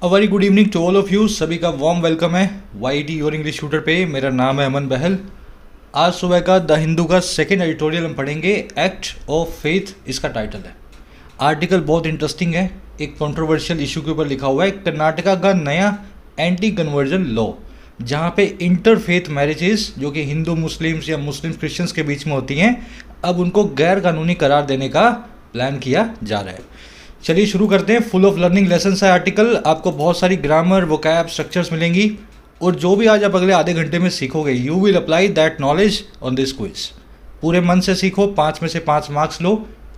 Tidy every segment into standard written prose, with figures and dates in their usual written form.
A very good evening to all of you. सभी का warm welcome है Y T your English tutor पे। मेरा नाम है अमन बहल। आज सुबह का द हिंदू का सेकंड एडिटोरियल हम पढ़ेंगे, एक्ट ऑफ फेथ इसका टाइटल है। आर्टिकल बहुत इंटरेस्टिंग है, एक कंट्रोवर्शियल इशू के ऊपर लिखा हुआ है, कर्नाटका का नया एंटी कन्वर्जन लॉ, जहाँ पे इंटरफेथ मैरिजेस जो कि हिंदू मुस्लिम्स या मुस्लिम क्रिश्चियंस के बीच में होती हैं, अब उनको गैर कानूनी करार देने का प्लान किया जा रहा है। चलिए शुरू करते हैं। फुल ऑफ लर्निंग लेसन है आर्टिकल। आपको बहुत सारी ग्रामर, वोकैब, स्ट्रक्चर्स मिलेंगी और जो भी आज आप अगले आधे घंटे में सीखोगे, you will apply that knowledge on this quiz. पूरे मन से सीखो, 5 में से 5 मार्क्स लो।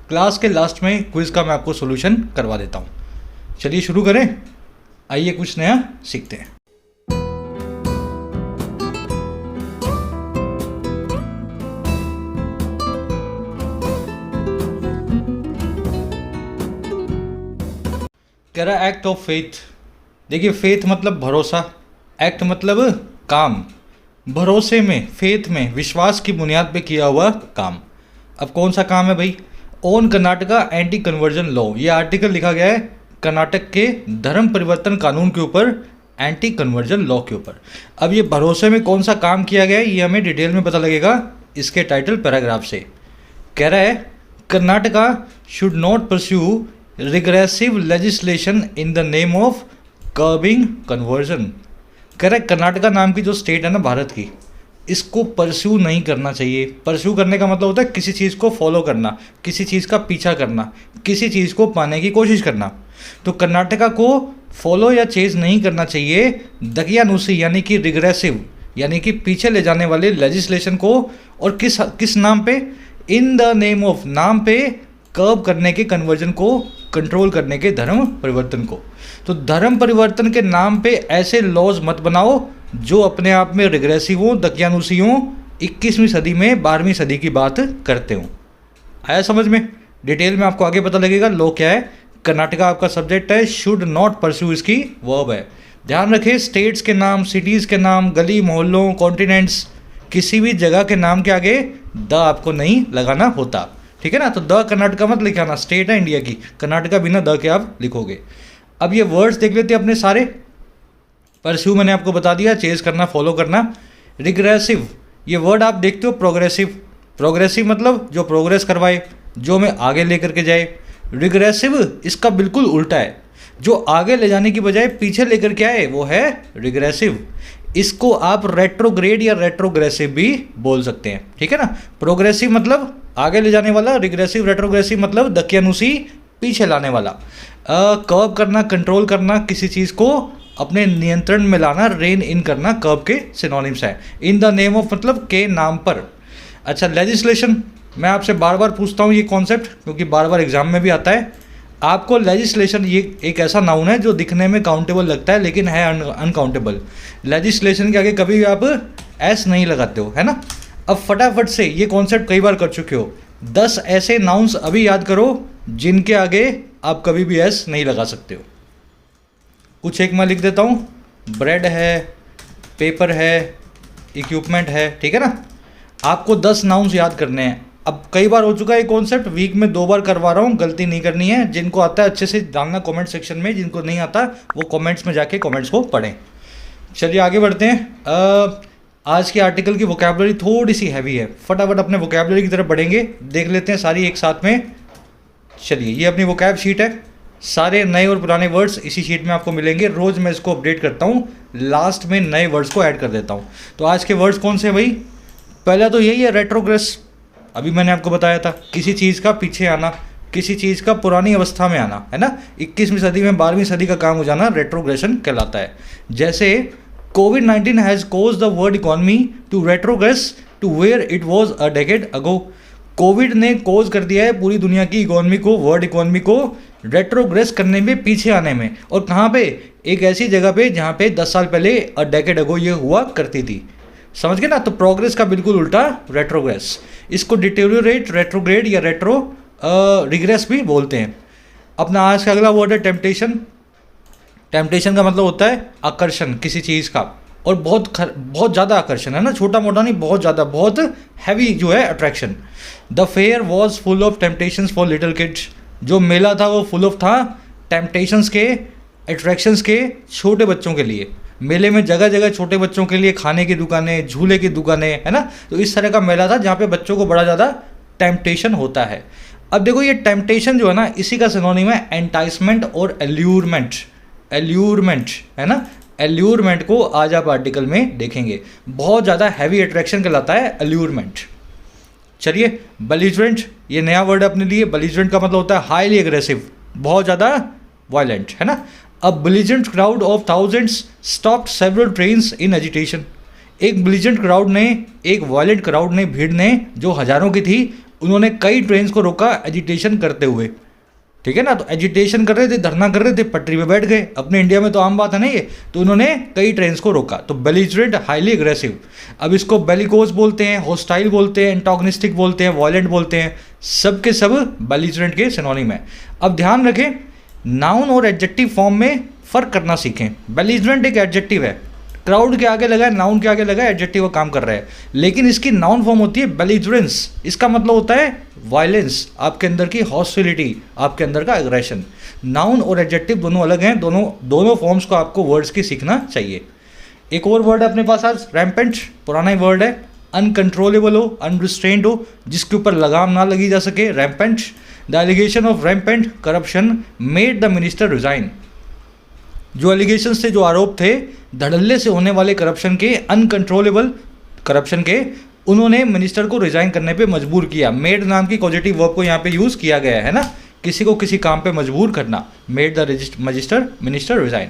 क्लास के लास्ट में क्विज का मैं आपको सोल्यूशन करवा देता हूँ। चलिए शुरू करें, आइए कुछ नया सीखते हैं। कह रहा है एक्ट ऑफ फेथ। देखिए, फेथ मतलब भरोसा, एक्ट मतलब काम, भरोसे में, फेथ में, विश्वास की बुनियाद पे किया हुआ काम। अब कौन सा काम है भाई? On Karnataka anti conversion law. ये आर्टिकल लिखा गया है कर्नाटक के धर्म परिवर्तन कानून के ऊपर, एंटी कन्वर्जन लॉ के ऊपर। अब ये भरोसे में कौन सा काम किया गया है, ये हमें डिटेल में पता लगेगा इसके टाइटल पैराग्राफ से। कह रहा है Karnataka should not pursue regressive legislation in the name of curbing conversion. कह रहा है कर्नाटका नाम की जो स्टेट है ना भारत की, इसको परस्यू नहीं करना चाहिए। परस्यू करने का मतलब होता है किसी चीज़ को फॉलो करना, किसी चीज़ का पीछा करना, किसी चीज़ को पाने की कोशिश करना। तो कर्नाटका को फॉलो या चेज नहीं करना चाहिए दकियानुसी यानी कि रिग्रेसिव यानी कि पीछे ले जाने वाले लेजिस्लेशन को। और किस नाम पे? इन द नेम ऑफ, नाम पे कर्ब करने के, कन्वर्जन को कंट्रोल करने के, धर्म परिवर्तन को। तो धर्म परिवर्तन के नाम पे ऐसे लॉज मत बनाओ जो अपने आप में रिग्रेसिव हो, दकियानुसी हो, 21वीं सदी में 12वीं सदी की बात करते हो। आया समझ में? डिटेल में आपको आगे पता लगेगा लॉ क्या है। कर्नाटका आपका सब्जेक्ट है, शुड नॉट परस्यू इसकी वर्ब है। ध्यान रखें, स्टेट्स के नाम, सिटीज़ के नाम, गली मोहल्लों, कॉन्टिनेंट्स, किसी भी जगह के नाम के आगे द आपको नहीं लगाना होता, ठीक है ना। तो द कर्नाटका मत लिखाना, स्टेट है इंडिया की, कर्नाटका बिना द के आप लिखोगे। अब ये वर्ड्स देख लेते हैं अपने सारे। परस्यू मैंने आपको बता दिया, चेज करना, फॉलो करना। रिग्रेसिव, ये वर्ड आप देखते हो प्रोग्रेसिव। प्रोग्रेसिव मतलब जो प्रोग्रेस करवाए, जो हमें आगे लेकर के जाए। रिग्रेसिव इसका बिल्कुल उल्टा है, जो आगे ले जाने की बजाय पीछे लेकर के आए, वो है रिग्रेसिव। इसको आप रेट्रोग्रेड या रेट्रोग्रेसिव भी बोल सकते हैं, ठीक है ना। प्रोग्रेसिव मतलब आगे ले जाने वाला, रिग्रेसिव रेट्रोग्रेसिव मतलब दकियानुसी, पीछे लाने वाला। कर्ब करना, कंट्रोल करना, किसी चीज़ को अपने नियंत्रण में लाना, रेन इन करना, कर्ब के सिनोनिम्स है। इन द नेम ऑफ मतलब के नाम पर। अच्छा, लेजिस्लेशन, मैं आपसे बार बार पूछता हूँ ये कॉन्सेप्ट, क्योंकि बार बार एग्जाम में भी आता है। आपको लेजिस्लेशन, ये एक ऐसा नाउन है जो दिखने में काउंटेबल लगता है लेकिन है अनकाउंटेबल। लेजिस्लेशन के आगे कभी भी आप एस नहीं लगाते हो, है ना। अब फटाफट से, ये कॉन्सेप्ट कई बार कर चुके हो, 10 ऐसे नाउन्स अभी याद करो जिनके आगे आप कभी भी एस नहीं लगा सकते हो। कुछ एक मैं लिख देता हूँ, ब्रेड है, पेपर है, इक्विपमेंट है, ठीक है ना। आपको 10 नाउन्स याद करने हैं। अब कई बार हो चुका है ये कॉन्सेप्ट, वीक में 2 बार करवा रहा हूँ, गलती नहीं करनी है। जिनको आता है अच्छे से डालना कमेंट सेक्शन में, जिनको नहीं आता वो कमेंट्स में जाके कमेंट्स को पढ़ें। चलिए आगे बढ़ते हैं। आज के आर्टिकल की वोकैबुलरी थोड़ी सी हैवी है, फटाफट अपने वोकैबुलरी की तरफ बढ़ेंगे, देख लेते हैं सारी एक साथ में। चलिए, ये अपनी वोकैब शीट है, सारे नए और पुराने वर्ड्स इसी शीट में आपको मिलेंगे। रोज़ मैं इसको अपडेट करता हूँ, लास्ट में नए वर्ड्स को ऐड कर देता हूँ। तो आज के वर्ड्स कौन से भाई? पहला तो यही है रेट्रोग्रेस, अभी मैंने आपको बताया था, किसी चीज़ का पीछे आना, किसी चीज़ का पुरानी अवस्था में आना, है ना। 21वीं सदी में 12वीं सदी का काम हो जाना रेट्रोग्रेशन कहलाता है। जैसे कोविड-19 has cause the world economy to retrogress to where it was a decade ago. Covid ने कोज कर दिया है पूरी दुनिया की इकोनॉमी को, वर्ल्ड इकोनॉमी को रेट्रोग्रेस करने में, पीछे आने में। और कहाँ पे? एक ऐसी जगह पे जहाँ पे 10 साल पहले अ डेकेड अगो ये हुआ करती थी। समझ गए ना। तो प्रोग्रेस का बिल्कुल उल्टा रेट्रोग्रेस। इसको डिटेरियोरेट, रेट्रोग्रेड या रेट्रो रिग्रेस भी बोलते हैं। अपना आज का अगला वर्ड है टेम्पटेशन। टेम्पटेशन का मतलब होता है आकर्षण किसी चीज़ का, और बहुत ज़्यादा आकर्षण, है ना, छोटा मोटा नहीं, बहुत ज़्यादा, बहुत हैवी जो है attraction. The fair was full of temptations for little kids. जो मेला था वो फुल ऑफ था टेम्पटेशंस के अट्रैक्शंस के छोटे बच्चों के लिए। मेले में जगह जगह छोटे बच्चों के लिए खाने की दुकानें, झूले की दुकानें, है ना। तो इस तरह का मेला था जहाँ पे बच्चों को बड़ा ज़्यादा टेम्पटेशन होता है। अब देखो ये टेम्पटेशन जो है ना, इसी का सिनोनिम है एंटाइसमेंट और एल्यूरमेंट। एल्यूरमेंट है ना, एल्यूरमेंट को आज आप आर्टिकल में देखेंगे। बहुत ज़्यादा हैवी अट्रैक्शन कहलाता है एल्यूरमेंट। चलिए, बेलिजरेंट ये नया वर्ड अपने लिए। बेलिजरेंट का मतलब होता है हाईली एग्रेसिव, बहुत ज़्यादा वायलेंट, है ना। A belligerent crowd of thousands stopped several trains in agitation. एक बेलिजरेंट क्राउड ने, एक वायलेंट क्राउड ने, भीड़ ने जो हज़ारों की थी, उन्होंने कई ट्रेन्स को रोका एजिटेशन करते हुए। ठीक है ना, तो एजिटेशन कर रहे थे, धरना कर रहे थे, पटरी पे बैठ गए। अपने इंडिया में तो आम बात है ना ये। तो उन्होंने कई ट्रेन्स को रोका। तो बेलिजरेंट हाईली एग्रेसिव। अब इसको बेलिकोस बोलते हैं, होस्टाइल बोलते हैं, एंटागोनिस्टिक बोलते हैं, वायलेंट बोलते हैं, सब के सब बेलिजरेंट के सिनोनिम है। अब ध्यान रखें, नाउन और एडजेक्टिव फॉर्म में फ़र्क करना सीखें। बेलिजरेंट एक एडजेक्टिव है, क्राउड के आगे लगा है, नाउन के आगे लगा है, एडजेक्टिव का काम कर रहा है। लेकिन इसकी नाउन फॉर्म होती है बेलिजरेंस। इसका मतलब होता है वायलेंस, आपके अंदर की हॉस्टिलिटी, आपके अंदर का एग्रेशन। नाउन और एडजेक्टिव दोनों अलग हैं, दोनों फॉर्म्स को आपको वर्ड्स की सीखना चाहिए। एक और वर्ड है अपने पास आज, रैम्पेंट। पुराना ही वर्ड है। अनकंट्रोलेबल हो, अनरिस्ट्रेंड हो, जिसके ऊपर लगाम ना लगी जा सके, rampant. The allegation of rampant corruption made the minister resign. जो एलिगेशंस थे, जो आरोप थे धड़ल्ले से होने वाले करप्शन के, अनकंट्रोलेबल करप्शन के, उन्होंने मिनिस्टर को रिजाइन करने पे मजबूर किया। मेड नाम की पॉजिटिव वर्ब को यहाँ पे यूज़ किया गया है ना, किसी को किसी काम पे मजबूर करना। Made the minister resign.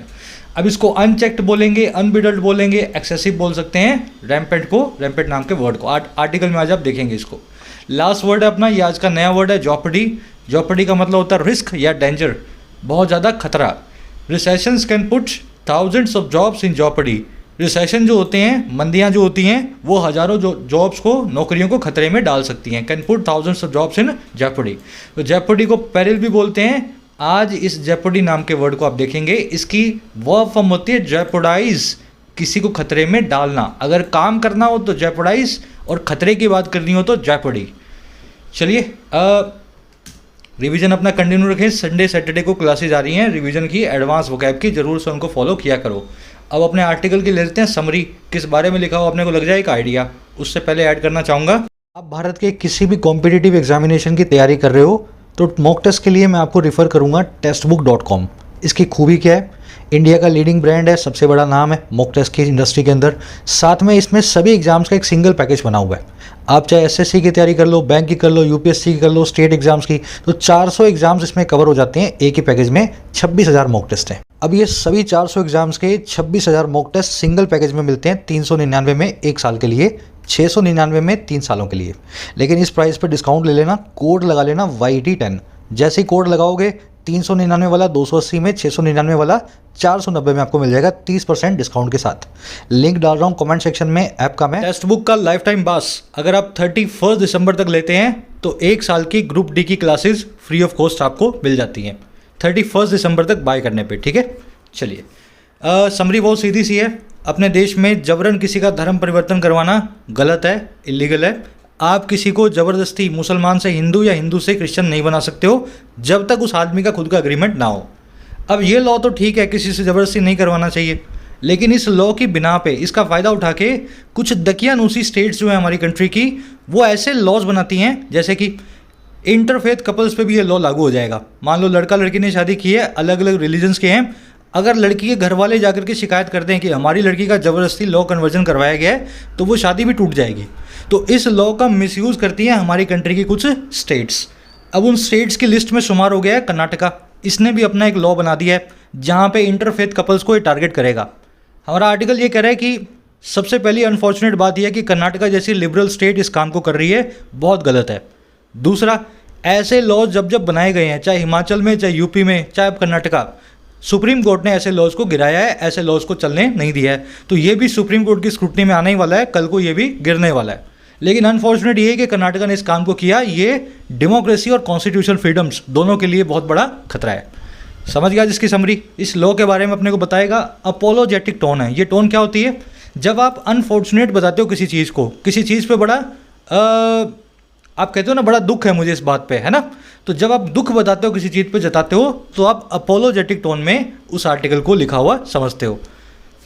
अब इसको अनचेक्ड बोलेंगे, अनबिडल्ड बोलेंगे, एक्सेसिव बोल सकते हैं रैम्पेंट को, रैम्पेंट नाम के वर्ड को। आर्टिकल में आज आप देखेंगे इसको। लास्ट वर्ड है अपना, ये आज का नया वर्ड है, जॉपर्डी। जॉपर्डी का मतलब होता है रिस्क या डेंजर, बहुत ज़्यादा खतरा। Recessions can put thousands of jobs in jeopardy. Recession जो होते हैं, मंदियाँ जो होती हैं, वो हज़ारों जॉब्स को, नौकरियों को खतरे में डाल सकती हैं। Can put thousands of jobs in Jeopardy. तो जेपर्डी को पेरिल भी बोलते हैं। आज इस जेपर्डी नाम के वर्ड को आप देखेंगे, इसकी वर्ब फॉर्म होती है जेपोडाइज, किसी को खतरे में डालना। अगर काम करना हो तो जेपोडाइज, और खतरे की बात करनी हो तो जेपर्डी। चलिए, रिवीजन अपना कंटिन्यू रखें। संडे सैटरडे को क्लासेज आ रही हैं रिवीजन की, एडवांस वोकैब की, जरूर से उनको फॉलो किया करो। अब अपने आर्टिकल की ले लेते हैं समरी, किस बारे में लिखा हो अपने को लग जाए एक आइडिया। उससे पहले ऐड करना चाहूँगा, आप भारत के किसी भी कॉम्पिटिटिव एग्जामिनेशन की तैयारी कर रहे हो तो मॉक टेस्ट के लिए मैं आपको रिफ़र करूँगा टेस्टबुक.com। इसकी खूबी क्या है, इंडिया का लीडिंग ब्रांड है, सबसे बड़ा नाम है मॉक टेस्ट की इंडस्ट्री के अंदर। साथ में इसमें सभी एग्जाम्स का एक सिंगल पैकेज बना हुआ है। आप चाहे एसएससी की तैयारी कर लो, बैंक की कर लो, यूपीएससी की कर लो, स्टेट एग्जाम्स की, तो 400 एग्जाम्स इसमें कवर हो जाते हैं एक ही पैकेज में। 26,000 मॉक टेस्ट हैं। अब ये सभी 400 एग्जाम्स के 26,000 मॉक टेस्ट सिंगल पैकेज में मिलते हैं 399 में 1 साल के लिए, 699 में 3 सालों के लिए। लेकिन इस प्राइस पर डिस्काउंट ले लेना, कोड लगा लेना YT10। जैसे ही कोड लगाओगे 399 वाला 280 में, 699 वाला 490 में आपको मिल जाएगा 30% डिस्काउंट के साथ। लिंक डाल रहा हूँ कमेंट सेक्शन में ऐप का। मैं टेक्स्ट बुक का लाइफ टाइम पास अगर आप 31 दिसंबर तक लेते हैं तो 1 साल की ग्रुप डी की क्लासेस फ्री ऑफ कॉस्ट आपको मिल जाती हैं 31 दिसंबर तक बाय करने पे। ठीक है, चलिए समरी बहुत सीधी सी है। अपने देश में जबरन किसी का धर्म परिवर्तन करवाना गलत है, इलीगल है। आप किसी को ज़बरदस्ती मुसलमान से हिंदू या हिंदू से क्रिश्चियन नहीं बना सकते हो जब तक उस आदमी का खुद का एग्रीमेंट ना हो। अब ये लॉ तो ठीक है, किसी से ज़बरदस्ती नहीं करवाना चाहिए, लेकिन इस लॉ की बिना पे, इसका फ़ायदा उठा के कुछ दकियानूसी स्टेट्स जो है हमारी कंट्री की, वो ऐसे लॉज बनाती हैं जैसे कि इंटरफेथ कपल्स पे भी ये लॉ लागू हो जाएगा। मान लो लड़का लड़की ने शादी की है, अलग अलग रिलीजन्स के हैं, अगर लड़की के घर वाले जाकर के शिकायत करते हैं कि हमारी लड़की का ज़बरदस्ती लॉ कन्वर्जन करवाया गया है, तो वो शादी भी टूट जाएगी। तो इस लॉ का मिसयूज़ करती हैं हमारी कंट्री की कुछ स्टेट्स। अब उन स्टेट्स की लिस्ट में शुमार हो गया है कर्नाटका। इसने भी अपना एक लॉ बना दिया है जहाँ पे इंटरफेथ कपल्स को ये टारगेट करेगा। हमारा आर्टिकल ये कह रहा है कि सबसे पहली अनफॉर्चुनेट बात यह है कि कर्नाटका जैसी लिबरल स्टेट इस काम को कर रही है, बहुत गलत है। दूसरा, ऐसे लॉज जब जब बनाए गए हैं, चाहे हिमाचल में, चाहे यूपी में, चाहे कर्नाटका, सुप्रीम कोर्ट ने ऐसे लॉज को गिराया है, ऐसे लॉज को चलने नहीं दिया है। तो ये भी सुप्रीम कोर्ट की स्क्रूटनी में आने ही वाला है, कल को ये भी गिरने वाला है। लेकिन अनफॉर्चुनेट ये है कि कर्नाटका ने इस काम को किया। ये डेमोक्रेसी और कॉन्स्टिट्यूशनल फ्रीडम्स दोनों के लिए बहुत बड़ा खतरा है। समझ गया जिसकी समरी। इस लॉ के बारे में अपने को बताएगा अपोलोजेटिक टोन है। ये टोन क्या होती है? जब आप अनफॉर्चुनेट बताते हो किसी चीज़ को, किसी चीज़ पे बड़ा आप कहते हो ना बड़ा दुख है मुझे इस बात पे, है ना, तो जब आप दुख बताते हो किसी चीज़ पे जताते हो तो आप अपोलोजेटिक टोन में उस आर्टिकल को लिखा हुआ समझते हो।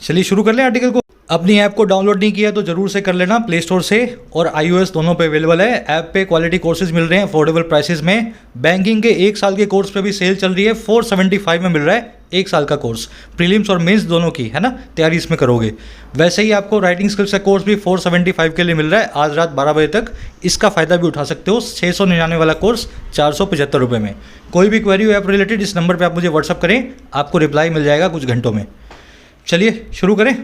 चलिए शुरू कर लें आर्टिकल को। अपनी ऐप को डाउनलोड नहीं किया तो जरूर से कर लेना प्ले स्टोर से, और iOS दोनों पे अवेलेबल है। ऐप पे क्वालिटी कोर्सेज मिल रहे हैं अफोर्डेबल प्राइसेस में। बैंकिंग के 1 साल के कोर्स पे भी सेल चल रही है, 475 में मिल रहा है 1 साल का कोर्स। प्रीलिम्स और मेंस दोनों की है ना तैयारी इसमें करोगे। वैसे ही आपको राइटिंग स्किल्स का कोर्स भी 475 के लिए मिल रहा है आज रात 12 बजे तक। इसका फ़ायदा भी उठा सकते हो। 699 वाला कोर्स 475 रुपये में। कोई भी क्वेरी हो ऐप रिलेटेड इस नंबर पर आप मुझे व्हाट्सअप करें, आपको रिप्लाई मिल जाएगा कुछ घंटों में। चलिए शुरू करें।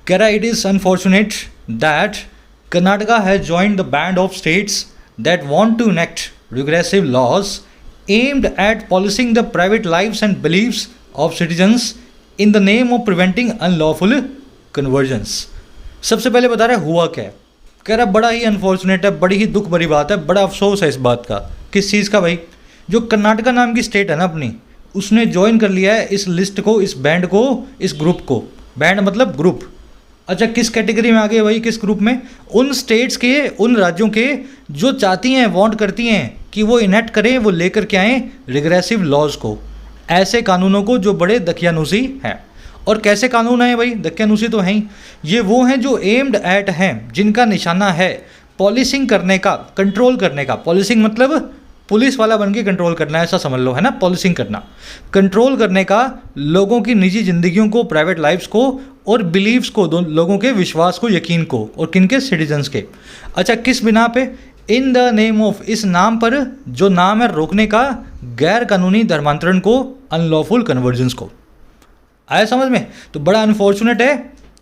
कह रहा it is unfortunate that Karnataka has joined the band of states that want to enact regressive laws aimed at policing the private lives and beliefs of citizens in the name of preventing unlawful conversions. सबसे पहले बता रहा है हुआ क्या है। कह रहा बड़ा ही अनफॉर्चुनेट है, बड़ी ही दुख भरी बात है, बड़ा अफसोस है इस बात का। किस चीज़ का भाई? जो कर्नाटका नाम की स्टेट है ना अपनी, उसने ज्वाइन कर लिया है इस लिस्ट को, इस बैंड को, इस ग्रुप को। बैंड मतलब ग्रुप। अच्छा किस कैटेगरी में आ गए भाई, किस ग्रुप में? उन स्टेट्स के, उन राज्यों के जो चाहती हैं, वांट करती हैं कि वो इनेक्ट करें, वो लेकर के आएँ रिग्रेसिव लॉज को, ऐसे कानूनों को जो बड़े दकियानूसी हैं। और कैसे कानून हैं भाई? दकियानूसी तो हैं ही। ये वो हैं जो एम्ड एट हैं, जिनका निशाना है पॉलिसिंग करने का, कंट्रोल करने का। पॉलिसिंग मतलब पुलिस वाला बन के कंट्रोल करना, ऐसा समझ लो है ना। पॉलिसिंग करना, कंट्रोल करने का लोगों की निजी जिंदगियों को, प्राइवेट लाइफ्स को और बिलीव्स को, लोगों के विश्वास को, यकीन को, और किनके? सिटीजन्स के। अच्छा किस बिना पे? इन द नेम ऑफ, इस नाम पर, जो नाम है रोकने का, गैर कानूनी धर्मांतरण को, अनलॉफुल कन्वर्जेंस को। आया समझ में? तो बड़ा अनफॉर्चुनेट है,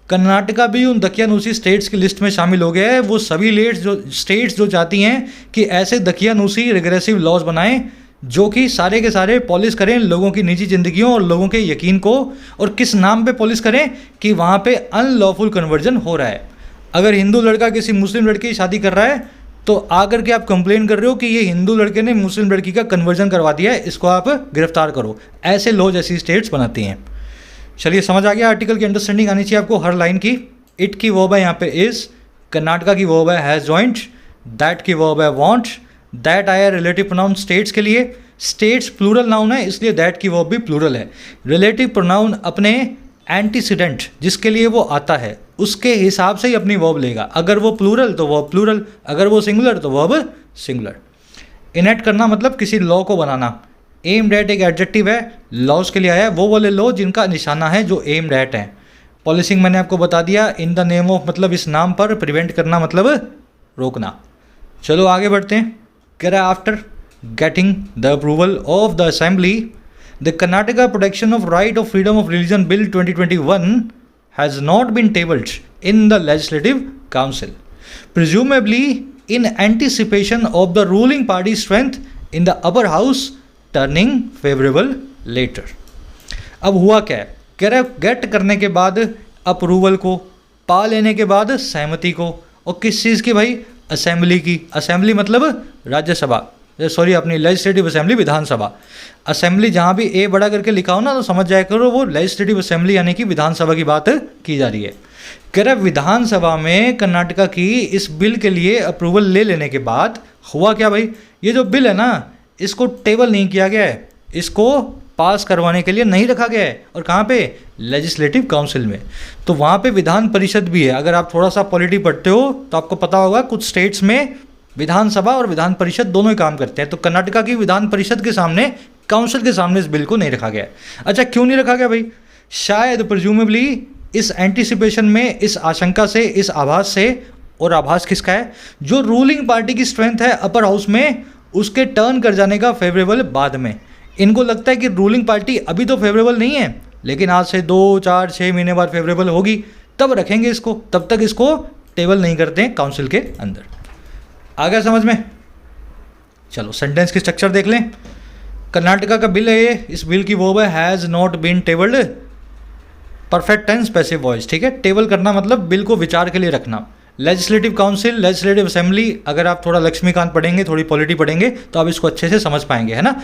कर्नाटका भी उन दकियानूसी स्टेट्स की लिस्ट में शामिल हो गया है। वो सभी स्टेट्स जो चाहती हैं कि ऐसे दकियानूसी रिग्रेसिव लॉज बनाएं जो कि सारे के सारे पॉलिश करें लोगों की निजी ज़िंदगियों और लोगों के यकीन को। और किस नाम पे पॉलिश करें? कि वहाँ पे अनलॉफुल कन्वर्जन हो रहा है। अगर हिंदू लड़का किसी मुस्लिम लड़की की शादी कर रहा है तो आकर के आप कंप्लेन कर रहे हो कि ये हिंदू लड़के ने मुस्लिम लड़की का कन्वर्जन करवा दिया है, इसको आप गिरफ्तार करो। ऐसे लॉज ऐसी स्टेट्स बनाती हैं। चलिए समझ आ गया। आर्टिकल की अंडरस्टैंडिंग आनी चाहिए आपको हर लाइन की। इट की वर्ब है यहाँ पे इज, कर्नाटका की वर्ब है हैज़ जॉइंट, दैट की वर्ब है वांट, दैट आया रिलेटिव प्रोनाउन स्टेट्स के लिए। स्टेट्स प्लूरल नाउन है इसलिए दैट की वर्ब भी प्लूरल है। रिलेटिव प्रोनाउन अपने एंटीसीडेंट जिसके लिए वो आता है उसके हिसाब से ही अपनी वर्ब लेगा। अगर वो प्लूरल तो वर्ब प्लूरल, अगर वो सिंगुलर तो वर्ब सिंगुलर। इनेक्ट करना मतलब किसी लॉ को बनाना। एम्ड एट एक एडजेक्टिव है, लॉज के लिए आया है, वो वाले लॉ जिनका निशाना है जो एम्ड एट है। पॉलिसिंग मैंने आपको बता दिया। इन द नेम ऑफ मतलब इस नाम पर, प्रिवेंट करना मतलब रोकना। चलो आगे बढ़ते हैं। कह रहा है after getting the approval of the assembly the Karnataka protection of right of freedom of religion bill 2021 has not been tabled in the legislative council presumably in anticipation of the ruling party strength in the upper house turning favourable later. अब हुआ क्या है? कह रहा है gate करने के बाद अप्रूवल को, पा लेने के बाद सहमति को, और किस चीज़ की भाई? असेंबली की। असेंबली मतलब राज्यसभा, सॉरी अपनी लेजिस्लेटिव असेंबली, विधानसभा। असेंबली जहाँ भी ए बड़ा करके लिखा हो ना तो समझ जाया करो वो लेजिस्लेटिव असेंबली यानी कि विधानसभा की बात की जा रही है। कह रहा है विधानसभा में कर्नाटका की इस बिल के लिए अप्रूवल ले लेने के बाद हुआ क्या भाई? ये जो बिल है ना इसको टेबल नहीं किया गया है, इसको पास करवाने के लिए नहीं रखा गया है। और कहाँ पे? लेजिस्लेटिव काउंसिल में। तो वहाँ पे विधान परिषद भी है। अगर आप थोड़ा सा पॉलिटी पढ़ते हो तो आपको पता होगा कुछ स्टेट्स में विधानसभा और विधान परिषद दोनों ही काम करते हैं। तो कर्नाटका की विधान परिषद के सामने, काउंसिल के सामने इस बिल को नहीं रखा गया। अच्छा क्यों नहीं रखा गया भाई? शायद प्रिज्यूमेबली इस एंटिसिपेशन में, इस आशंका से, इस आभास से, और आभास किसका है? जो रूलिंग पार्टी की स्ट्रेंथ है अपर हाउस में उसके टर्न कर जाने का फेवरेबल बाद में। इनको लगता है कि रूलिंग पार्टी अभी तो फेवरेबल नहीं है लेकिन आज से 2, 4, 6 महीने बाद फेवरेबल होगी, तब रखेंगे इसको, तब तक इसको टेबल नहीं करते हैं काउंसिल के अंदर। आ गया समझ में? चलो सेंटेंस की स्ट्रक्चर देख लें। कर्नाटका का बिल है ये, इस बिल की वर्ब है has not been tabled, perfect tense passive voice. ठीक है, टेबल करना मतलब बिल को विचार के लिए रखना। लेजिस्लेटिव काउंसिल, लेजिस्लेटिव असेंबली, अगर आप थोड़ा लक्ष्मीकांत पढ़ेंगे, थोड़ी पॉलिटी पढ़ेंगे तो आप इसको अच्छे से समझ पाएंगे, है ना।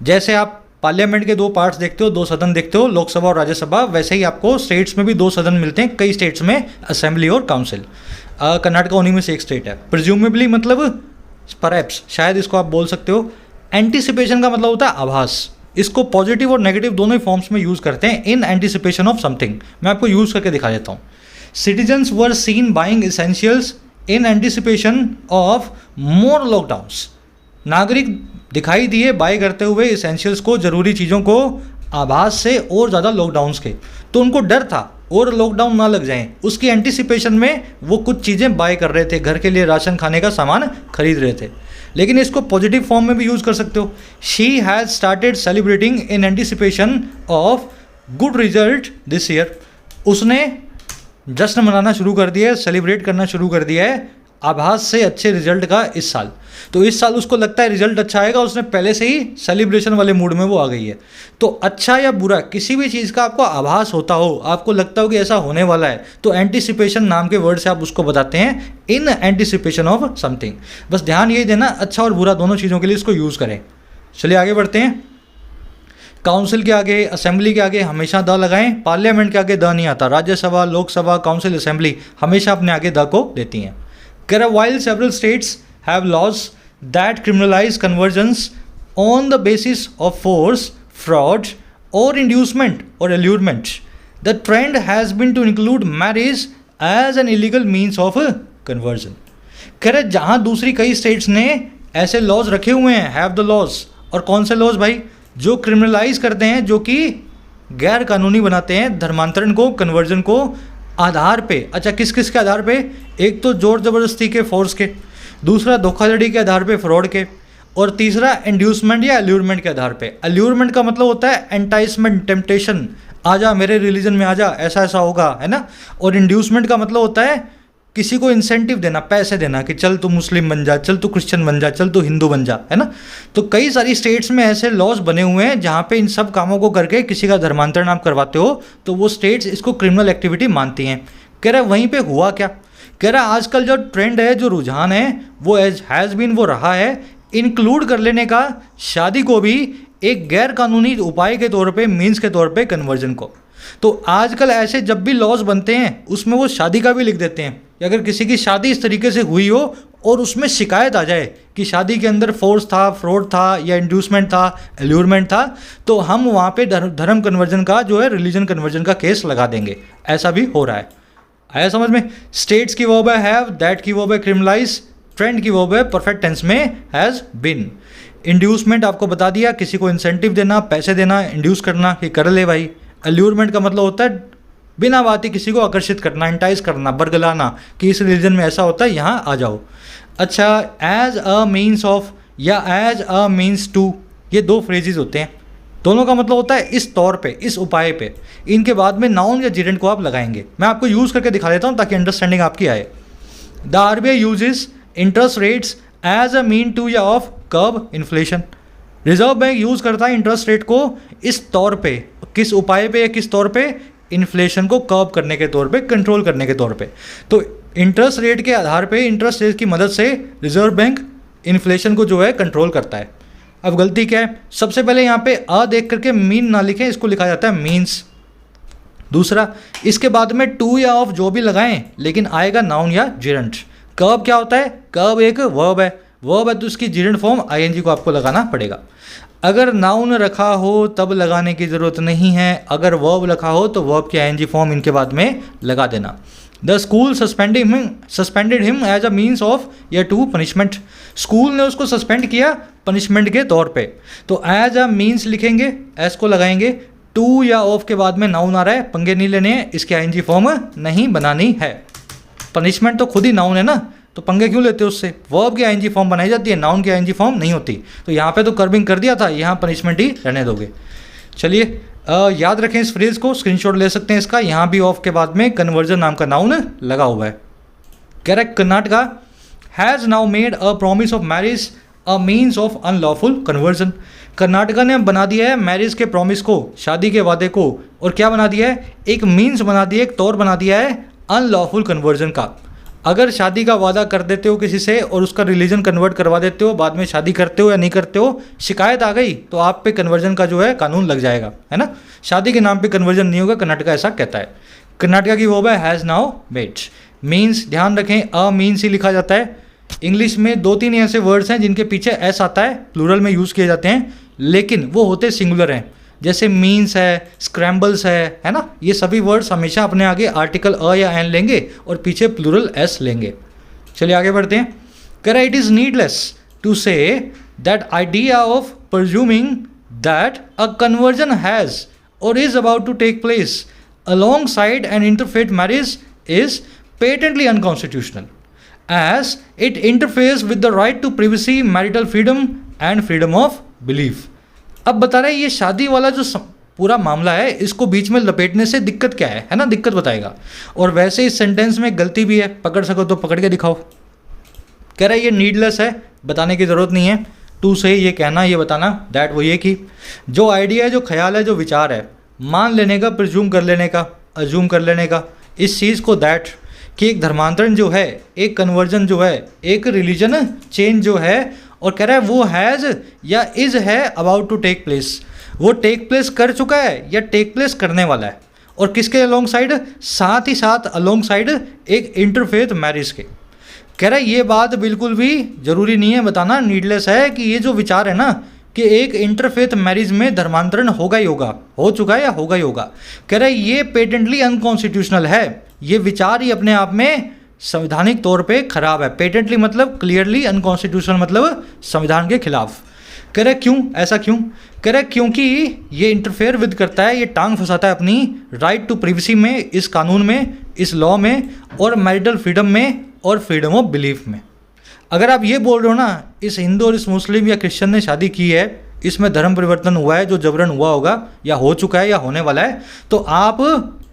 जैसे आप पार्लियामेंट के 2 पार्ट्स देखते हो, 2 सदन देखते हो, लोकसभा और राज्यसभा, वैसे ही आपको स्टेट्स में भी 2 सदन मिलते हैं, कई स्टेट्स में असेंबली और काउंसिल। कर्नाटका उन्हीं में से एक स्टेट है। प्रिज्यूमेबली मतलब परहैप्स, शायद इसको आप बोल सकते हो। एंटीसिपेशन का मतलब होता है आभास। इसको पॉजिटिव और नेगेटिव दोनों ही फॉर्म्स में यूज़ करते हैं, इन एंटीसिपेशन ऑफ समथिंग। मैं आपको यूज़ करके दिखा देता हूँ। Citizens were seen buying essentials in anticipation of more lockdowns. नागरिक दिखाई दिए बाय करते हुए इसेंशियल्स को, जरूरी चीज़ों को, आभास से और ज़्यादा लॉकडाउन्स के। तो उनको डर था और लॉकडाउन ना लग जाएं, उसकी एंटीसिपेशन में वो कुछ चीज़ें बाय कर रहे थे, घर के लिए राशन खाने का सामान खरीद रहे थे। लेकिन इसको पॉजिटिव फॉर्म में भी यूज़ कर सकते हो। She has started celebrating in anticipation of good result this year. उसने जश्न मनाना शुरू कर दिया है, सेलिब्रेट करना शुरू कर दिया है आभास से अच्छे रिजल्ट का इस साल। तो इस साल उसको लगता है रिजल्ट अच्छा आएगा, उसने पहले से ही सेलिब्रेशन वाले मूड में वो आ गई है। तो अच्छा या बुरा किसी भी चीज़ का आपको आभास होता हो, आपको लगता हो कि ऐसा होने वाला है, तो एंटीसिपेशन नाम के वर्ड से आप उसको बताते हैं, इन एंटीसिपेशन ऑफ समथिंग। बस ध्यान यही देना, अच्छा और बुरा दोनों चीज़ों के लिए इसको यूज़ करें। चलिए आगे बढ़ते हैं। काउंसिल के आगे, असेंबली के आगे हमेशा द लगाएं। पार्लियामेंट के आगे द नहीं आता। राज्यसभा, लोकसभा, काउंसिल, असेंबली हमेशा अपने आगे द को देती हैं। While several states have laws that criminalize conversions on the basis of force, fraud, or inducement or allurement, the trend has been to include marriage as an illegal means of conversion. कह रहे जहाँ दूसरी कई states ने ऐसे laws रखे हुए हैं, हैव द लॉज, और कौन से लॉज भाई, जो क्रिमिनलाइज करते हैं, जो कि गैर कानूनी बनाते हैं धर्मांतरण को, कन्वर्जन को आधार पे। अच्छा, किस किस के आधार पे? एक तो जोर ज़बरदस्ती के, फोर्स के, दूसरा धोखाधड़ी के आधार पे, फ्रॉड के, और तीसरा इंड्यूसमेंट या अल्यूरमेंट के आधार पे। अल्यूरमेंट का मतलब होता है एंटाइसमेंट, टेम्पटेशन, आजा मेरे रिलीजन में आजा, ऐसा ऐसा होगा, है ना। और इंड्यूसमेंट का मतलब होता है किसी को इंसेंटिव देना, पैसे देना कि चल तू मुस्लिम बन जा, चल तू क्रिश्चियन बन जा, चल तू हिंदू बन जा, है ना। तो कई सारी स्टेट्स में ऐसे लॉज बने हुए हैं जहाँ पे इन सब कामों को करके किसी का धर्मांतरण आप करवाते हो तो वो स्टेट्स इसको क्रिमिनल एक्टिविटी मानती हैं। कह रहा है वहीं पे हुआ क्या? कह रहा है आजकल जो ट्रेंड है, जो रुझान है, वो हैज़ बीन, वो रहा है इंक्लूड कर लेने का शादी को भी एक गैर कानूनी उपाय के तौर पे, मीन्स के तौर पे कन्वर्जन को। तो आजकल ऐसे जब भी लॉज बनते हैं उसमें वो शादी का भी लिख देते हैं कि अगर किसी की शादी इस तरीके से हुई हो और उसमें शिकायत आ जाए कि शादी के अंदर फोर्स था, फ्रॉड था, या इंड्यूसमेंट था, एल्यूरमेंट था, तो हम वहाँ पे धर्म कन्वर्जन का जो है, रिलीजन कन्वर्जन का केस लगा देंगे। ऐसा भी हो रहा है। आया समझ में? स्टेट्स की वर्ब है हैव, दैट की वर्ब है क्रिमिनलाइज, ट्रेंड की वर्ब है परफेक्ट टेंस में हैज़ बिन। इंड्यूसमेंट आपको बता दिया, किसी को इंसेंटिव देना, पैसे देना, इंड्यूस करना कि कर ले भाई। अल्यूरमेंट का मतलब होता है बिना बात ही किसी को आकर्षित करना, इंटाइज करना, बरगलाना कि इस रिलीजन में ऐसा होता है, यहाँ आ जाओ। अच्छा, एज अ मीन्स ऑफ या एज अ मीन्स टू, ये दो फ्रेजेस होते हैं, दोनों का मतलब होता है इस तौर पे, इस उपाय पे। इनके बाद में नाउन या जिरेंट को आप लगाएंगे। मैं आपको यूज़ करके दिखा देता हूँ ताकि अंडरस्टैंडिंग आपकी आए। The RBI uses interest rates as a mean to या of curb inflation. Reserve Bank use करता है इंटरेस्ट रेट को इस तौर पे, किस उपाय पे या किस तौर पे? इन्फ्लेशन को कर्ब करने के तौर पे, कंट्रोल करने के तौर पे। तो इंटरेस्ट रेट के आधार पे, इंटरेस्ट रेट की मदद से रिजर्व बैंक इन्फ्लेशन को जो है कंट्रोल करता है। अब गलती क्या है? सबसे पहले यहाँ पे अ देख करके मीन ना लिखें, इसको लिखा जाता है मीन्स। दूसरा, इसके बाद में टू या ऑफ जो भी लगाएं, लेकिन आएगा नाउन या जिरेंट। कर्ब क्या होता है? कर्ब एक वर्ब है, वर्ब है तो इसकी जिरेंट फॉर्म ING को आपको लगाना पड़ेगा। अगर नाउन रखा हो तब लगाने की ज़रूरत नहीं है, अगर वर्ब रखा हो तो वर्ब की ING फॉर्म इनके बाद में लगा देना। The school suspended him as a means of या टू पनिशमेंट। स्कूल ने उसको सस्पेंड किया पनिशमेंट के तौर पे। तो एज अ मीन्स लिखेंगे, एस को लगाएंगे, टू या ऑफ के बाद में नाउन आ रहा है, पंगे नहीं लेने हैं, इसकी ING फॉर्म नहीं बनानी है। पनिशमेंट तो खुद ही नाउन है ना, तो पंगे क्यों लेते हो उससे? वर्ब की ING फॉर्म बनाई जाती है, नाउन की ING फॉर्म नहीं होती। तो यहाँ पे तो कर्बिंग कर दिया था, यहाँ पनिशमेंट ही रहने दोगे। चलिए याद रखें इस फ्रेज को, स्क्रीनशॉट ले सकते हैं इसका। यहाँ भी ऑफ के बाद में कन्वर्जन नाम का नाउन लगा हुआ है। Correct. Karnataka has now made a promise of marriage a means of unlawful conversion. Karnataka ने बना दिया है मैरिज के प्रॉमिस को, शादी के वादे को, और क्या बना दिया है? एक मीन्स बना दिया, एक तौर बना दिया है अनलॉफुल कन्वर्जन का। अगर शादी का वादा कर देते हो किसी से और उसका रिलीजन कन्वर्ट करवा देते हो, बाद में शादी करते हो या नहीं करते हो, शिकायत आ गई तो आप पे कन्वर्जन का जो है कानून लग जाएगा, है ना। शादी के नाम पे कन्वर्जन नहीं होगा, कर्नाटका ऐसा कहता है। कर्नाटका की वर्ब है हैज़ नाउ मेड। मीन्स ध्यान रखें, अ मीन्स ही लिखा जाता है, इंग्लिश में 2-3 ऐसे वर्ड्स हैं जिनके पीछे एस आता है, प्लूरल में यूज़ किए जाते हैं, लेकिन वो होते सिंगुलर हैं। जैसे मीन्स है, स्क्रैम्बल्स है ना, ये सभी वर्ड्स हमेशा अपने आगे आर्टिकल अ या एन लेंगे और पीछे प्लूरल एस लेंगे। चलिए आगे बढ़ते हैं। कह रहा it is needless to say that idea of presuming that a conversion has or is about to take place alongside an interfaith marriage is patently unconstitutional as it interferes with the right to privacy, marital freedom and freedom of belief। अब बता रहे हैं ये शादी वाला जो पूरा मामला है इसको बीच में लपेटने से दिक्कत क्या है ना, दिक्कत बताएगा। और वैसे इस सेंटेंस में गलती भी है, पकड़ सको तो पकड़ के दिखाओ। कह रहा है ये नीडलेस है, बताने की ज़रूरत नहीं है। टू से ये कहना, ये बताना, दैट वो ये कि जो आइडिया है, जो ख्याल है, जो विचार है, मान लेने का, प्रिज्यूम कर लेने का, अज्यूम कर लेने का इस चीज़ को, दैट कि एक धर्मांतरण जो है, एक कन्वर्जन जो है, एक रिलीजन चेंज जो है, और कह रहा है वो हैज़ या इज़ है अबाउट टू टेक प्लेस, वो टेक प्लेस कर चुका है या टेक प्लेस करने वाला है। और किसके अलोंग साइड, साथ ही साथ अलोंग साइड एक इंटरफेथ मैरिज के। कह रहा है ये बात बिल्कुल भी ज़रूरी नहीं है बताना, नीडलेस है कि ये जो विचार है ना कि एक इंटरफेथ मैरिज में धर्मांतरण होगा ही होगा, हो चुका है या होगा ही होगा। कह रहा है ये पेटेंटली अनकॉन्स्टिट्यूशनल है, ये विचार ही अपने आप में संवैधानिक तौर पे खराब है। पेटेंटली मतलब क्लियरली, अनकॉन्स्टिट्यूशनल मतलब संविधान के खिलाफ। कह रहा है क्यों, ऐसा क्यों? कह रहा है क्योंकि ये इंटरफेयर विद करता है, ये टांग फंसाता है अपनी राइट टू प्रिवेसी में, इस कानून में, इस लॉ में, और मैरिटल फ्रीडम में और फ्रीडम ऑफ बिलीफ में। अगर आप ये बोल रहे हो ना इस हिंदू और इस मुस्लिम या क्रिश्चियन ने शादी की है, इसमें धर्म परिवर्तन हुआ है, जो जबरन हुआ होगा या हो चुका है या होने वाला है, तो आप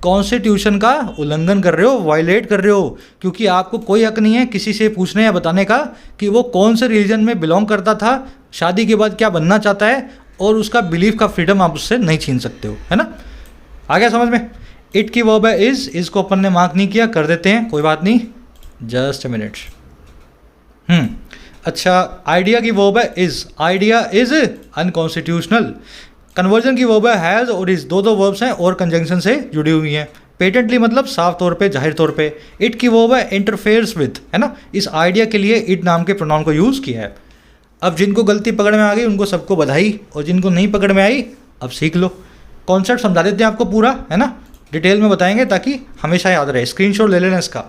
कॉन्स्टिट्यूशन का उल्लंघन कर रहे हो, वायलेट कर रहे हो, क्योंकि आपको कोई हक नहीं है किसी से पूछने या बताने का कि वो कौन से रिलीजन में बिलोंग करता था, शादी के बाद क्या बनना चाहता है, और उसका बिलीफ का फ्रीडम आप उससे नहीं छीन सकते हो, है ना। आ गया समझ में। इट की वर्ब है इज़ को अपन ने मार्क नहीं किया, कर देते हैं, कोई बात नहीं, जस्ट अ मिनट। अच्छा, आइडिया की वर्ब है is, idea is unconstitutional. Conversion की वर्ब है हैज़ और इज़, दो वर्ब्स हैं और कंजंक्शन से जुड़ी हुई हैं। पेटेंटली मतलब साफ तौर पे, जाहिर तौर पे। इट की वर्ब है इंटरफेयर्स विथ, है ना, इस आइडिया के लिए इट नाम के प्रोनाउन को यूज़ किया है। अब जिनको गलती पकड़ में आ गई उनको सबको बधाई, और जिनको नहीं पकड़ में आई अब सीख लो। कॉन्सेप्ट समझा देते हैं आपको पूरा, है ना, डिटेल में बताएंगे ताकि हमेशा याद रहे। स्क्रीनशॉट ले लेना इसका।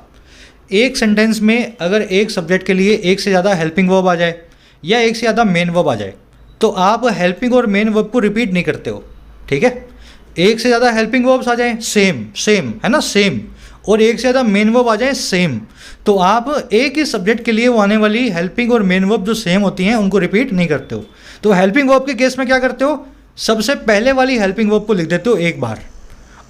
एक सेंटेंस में अगर एक सब्जेक्ट के लिए एक से ज़्यादा हेल्पिंग वर्ब आ जाए या एक से ज़्यादा मेन वर्ब आ जाए तो आप हेल्पिंग और मेन वर्ब को रिपीट नहीं करते हो, ठीक है। एक से ज़्यादा हेल्पिंग वर्ब्स आ जाए सेम सेम, है ना, सेम, और एक से ज़्यादा मेन वर्ब आ जाए सेम, तो आप एक ही सब्जेक्ट के लिए वो आने वाली हेल्पिंग और मेन वर्ब जो सेम होती हैं उनको रिपीट नहीं करते हो। तो हेल्पिंग वर्ब के केस में क्या करते हो, सबसे पहले वाली हेल्पिंग वर्ब को लिख देते हो एक बार,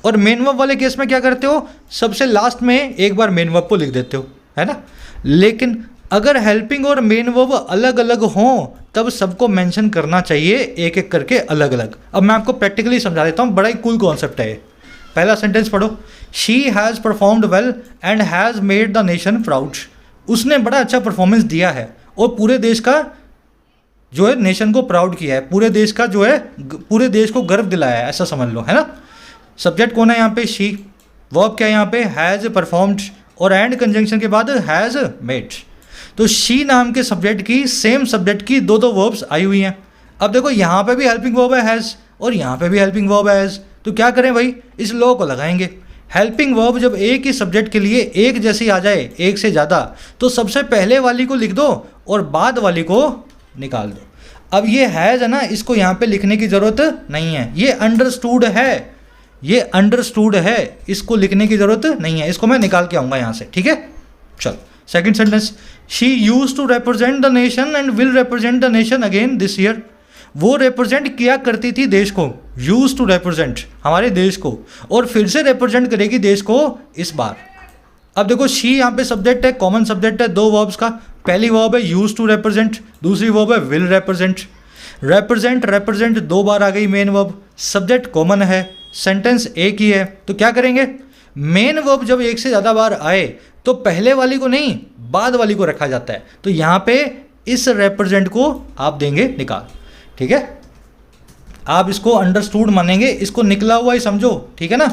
और मेन वर्ब वाले केस में क्या करते हो, सबसे लास्ट में एक बार मेन वर्ब को लिख देते हो, है ना। लेकिन अगर हेल्पिंग और मेन वर्ब अलग अलग हों तब सबको मेंशन करना चाहिए एक एक करके अलग अलग। अब मैं आपको प्रैक्टिकली समझा देता हूँ, बड़ा ही कूल कॉन्सेप्ट है ये। पहला सेंटेंस पढ़ो, she has performed well and has made the nation proud. उसने बड़ा अच्छा परफॉर्मेंस दिया है और पूरे देश का जो है नेशन को प्राउड किया है, पूरे देश का जो है पूरे देश को गर्व दिलाया है, ऐसा समझ लो, है ना। सब्जेक्ट कौन है यहाँ पे, शी। वर्ब क्या है यहाँ पे, हैज़ परफॉर्म्ड, और एंड कंजंक्शन के बाद हैज़ मेड। तो शी नाम के सब्जेक्ट की, सेम सब्जेक्ट की दो वर्ब्स आई हुई हैं। अब देखो यहाँ पे भी हेल्पिंग वर्ब है हैज़ और यहाँ पे भी हेल्पिंग वर्ब है हैज़, तो क्या करें भाई, इस लॉ को लगाएंगे। हेल्पिंग वर्ब जब एक ही सब्जेक्ट के लिए एक जैसी आ जाए, एक से ज़्यादा, तो सबसे पहले वाली को लिख दो और बाद वाली को निकाल दो। अब ये हैज़ है ना, इसको यहाँ पे लिखने की ज़रूरत नहीं है, ये अंडरस्टूड है, ये अंडरस्टूड है, इसको लिखने की ज़रूरत नहीं है, इसको मैं निकाल के आऊँगा यहाँ से, ठीक है। चल second sentence, she used to represent the nation and will represent the nation again this year. वो रिप्रेजेंट किया करती थी देश को, यूज टू रिप्रेजेंट हमारे देश को, और फिर से रिप्रेजेंट करेगी देश को इस बार। अब देखो शी यहाँ पे सब्जेक्ट है, कॉमन सब्जेक्ट है दो वर्ब्स का। पहली वर्ब है यूज टू रिप्रेजेंट, दूसरी वर्ब है विल रिप्रेजेंट। रिप्रेजेंट रिप्रेजेंट दो बार आ गई मेन वर्ब, सब्जेक्ट कॉमन है, सेंटेंस एक ही है, तो क्या करेंगे, मेन वर्ब जब एक से ज़्यादा बार आए तो पहले वाली को नहीं बाद वाली को रखा जाता है। तो यहाँ पे इस रिप्रेजेंट को आप देंगे निकाल, ठीक है। आप इसको अंडरस्टूड मानेंगे, इसको निकला हुआ ही समझो, ठीक है ना।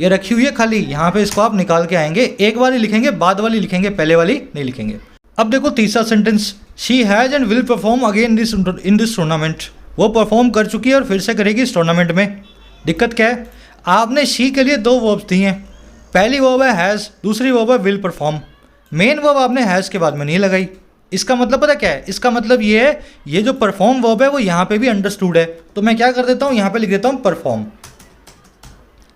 ये रखी हुई है खाली, यहाँ पे इसको आप निकाल के आएंगे, एक बार ही लिखेंगे, बाद वाली लिखेंगे, पहले वाली नहीं लिखेंगे। अब देखो तीसरा sentence, she has and will perform again in this tournament. वो परफॉर्म कर चुकी है और फिर से करेगी इस टूर्नामेंट में। दिक्कत क्या है, आपने शी के लिए दो वर्ब्स दी हैं, पहली वर्ब है हैज़, दूसरी वर्ब है विल परफॉर्म। मेन वर्ब आपने हैज़ के बाद में नहीं लगाई। इसका मतलब पता क्या है, इसका मतलब ये है, ये जो परफॉर्म वर्ब है वो यहाँ पे भी अंडरस्टूड है, तो मैं क्या कर देता हूँ, यहाँ पे लिख देता हूँ परफॉर्म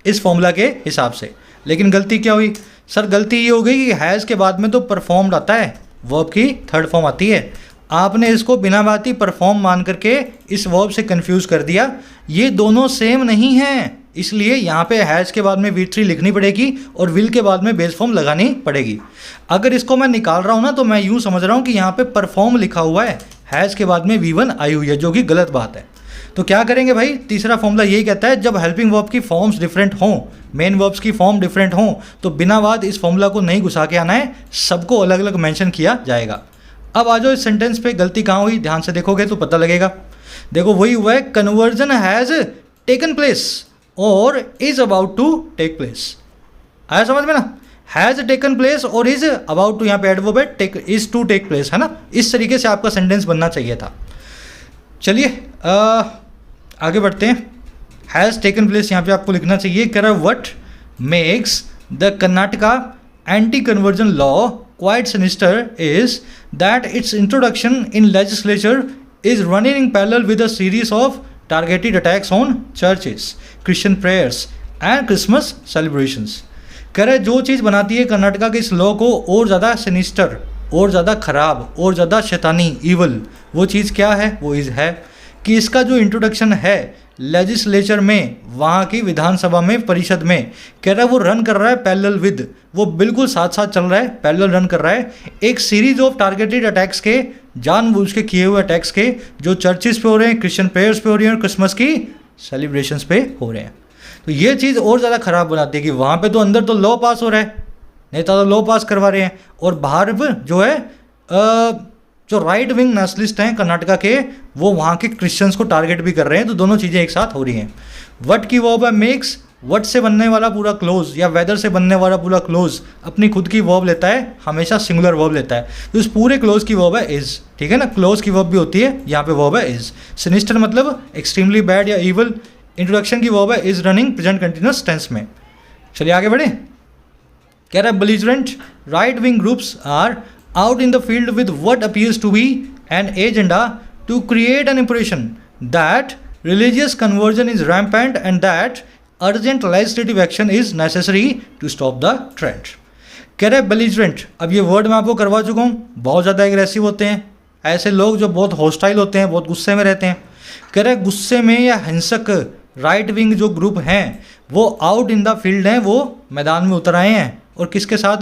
इस फॉर्मूला के हिसाब से। लेकिन गलती क्या हुई सर, गलती ये हो गई कि हैज़ के बाद में तो परफॉर्म्ड आता है, वर्ब की थर्ड फॉर्म आती है। आपने इसको बिना बात ही परफॉर्म मान करके इस वर्ब से कंफ्यूज कर दिया। ये दोनों सेम नहीं हैं, इसलिए यहाँ पे हैज़ के बाद में V3 लिखनी पड़ेगी और विल के बाद में बेस फॉर्म लगानी पड़ेगी। अगर इसको मैं निकाल रहा हूँ ना तो मैं यूँ समझ रहा हूँ कि यहाँ पे परफॉर्म लिखा हुआ है, हैज़ के बाद में V1 आई हुई है, जो कि गलत बात है। तो क्या करेंगे भाई, तीसरा फॉर्मूला यही कहता है जब हेल्पिंग वर्ब की फॉर्म्स डिफरेंट हों, मेन वर्ब्स की फॉर्म डिफरेंट हों, तो बिना बात इस फॉर्मूला को नहीं घुसा के आना है, सबको अलग अलग मेंशन किया जाएगा। अब आ जाओ इस सेंटेंस पे, गलती कहाँ हुई ध्यान से देखोगे तो पता लगेगा। देखो वही हुआ है, कन्वर्जन हैज़ टेकन प्लेस और is about to take place. आया समझ में ना, हैज़ टेकन प्लेस और इज अबाउट टू, यहाँ पे एडवर्ब है, take is to take place, है ना। इस तरीके से आपका सेंटेंस बनना चाहिए था। चलिए आगे बढ़ते हैं। हैज़ टेकन प्लेस यहाँ पे आपको लिखना चाहिए, कह रहा है what makes the Karnataka anti conversion law quite sinister is that it's introduction in legislature is running in parallel with a series of targeted attacks on churches, Christian prayers and Christmas celebrations। कह रहे जो चीज़ बनाती है कर्नाटका के इस law को और ज़्यादा सिनिस्टर, और ज़्यादा ख़राब, और ज़्यादा शैतानी, इवल, वो चीज़ क्या है, वो इज़ है कि इसका जो इंट्रोडक्शन है लेजिस्लेचर में, वहाँ की विधानसभा में, परिषद में, कह रहा है वो रन कर रहा है पैरेलल विद, वो बिल्कुल साथ साथ चल रहा है, पैरेलल रन कर रहा है एक सीरीज ऑफ टारगेटेड अटैक्स के, जानबूझ के किए हुए अटैक्स के, जो चर्चिस पे हो रहे हैं, क्रिश्चियन प्रेयर्स पे हो रही हैं और क्रिसमस की सेलिब्रेशंस पे हो रहे हैं। तो ये चीज़ और ज़्यादा ख़राब बनाती है कि वहाँ पे तो अंदर तो लॉ पास हो रहा है, नेता तो लॉ पास करवा रहे हैं, और बाहर जो है जो राइट विंग नेशनलिस्ट हैं कर्नाटका के, वो वहाँ के क्रिश्चियंस को टारगेट भी कर रहे हैं। तो दोनों चीज़ें एक साथ हो रही हैं। वट की वर्ब है मेक्स, वट से बनने वाला पूरा क्लोज या वेदर से बनने वाला पूरा क्लोज अपनी खुद की वर्ब लेता है, हमेशा सिंगुलर वर्ब लेता है। तो इस पूरे क्लोज की वर्ब है इज, ठीक है ना, क्लोज की वर्ब भी होती है, यहाँ पे वर्ब है इज। सिनिस्टर मतलब एक्सट्रीमली बैड या इवल। इंट्रोडक्शन की वर्ब है is running present continuous tense में। चलिए आगे बढ़े। कह रहा है belligerent right wing groups are out in the field with what appears to be an agenda to create an impression that religious conversion is rampant and that urgent legislative action is necessary to stop the trend। कह रहे belligerent, अब ये word मैं आपको करवा चुका हूँ, बहुत ज़्यादा एग्रेसिव होते हैं ऐसे लोग जो बहुत हॉस्टाइल होते हैं, बहुत गुस्से में रहते हैं। कह रहे गुस्से में या हिंसक राइट विंग जो ग्रुप हैं वो आउट इन द फील्ड हैं, वो मैदान में उतर आए हैं। और किसके साथ,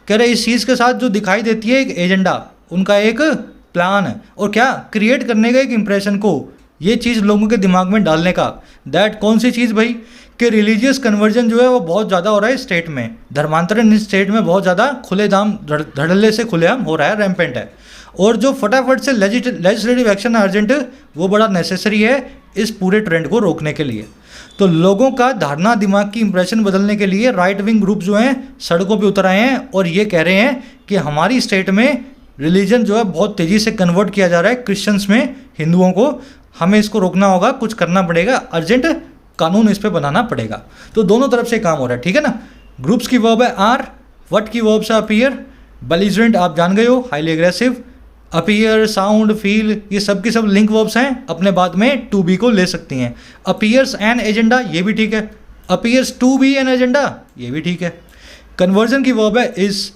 कह रहे इस चीज़ के साथ जो दिखाई देती है एक एजेंडा, उनका एक प्लान है, और क्या क्रिएट करने का एक इंप्रेशन को, ये चीज़ लोगों के दिमाग में डालने का। दैट कौन सी चीज़ भाई, कि रिलीजियस कन्वर्जन जो है वो बहुत ज़्यादा हो रहा है स्टेट में, धर्मांतरण इस स्टेट में बहुत ज़्यादा खुलेआम, धड़ल्ले से खुलेआम हो रहा है, रैम्पेंट है। और जो फटाफट से लेजिस्लेटिव एक्शन अर्जेंट, वो बड़ा नेसेसरी है इस पूरे ट्रेंड को रोकने के लिए। तो लोगों का धारणा, दिमाग की इंप्रेशन बदलने के लिए राइट विंग ग्रुप जो हैं सड़कों पे उतर आए हैं और ये कह रहे हैं कि हमारी स्टेट में रिलीजन जो है बहुत तेज़ी से कन्वर्ट किया जा रहा है क्रिश्चियंस में, हिंदुओं को, हमें इसको रोकना होगा, कुछ करना पड़ेगा, अर्जेंट कानून इस पर बनाना पड़ेगा। तो दोनों तरफ से काम हो रहा है, ठीक है ना। ग्रुप्स की वर्ब है आर, वट की वर्ब से अपीयर, बेलिजरेंट आप जान गए हो, highly aggressive, appear, sound, feel, ये सब की सब लिंक वर्ब्स हैं, अपने बाद में टू बी को ले सकती हैं। अपीयर्स एन एजेंडा, ये भी ठीक है। Appears to be an agenda, ये भी ठीक है। कन्वर्जन की वर्ब है इज,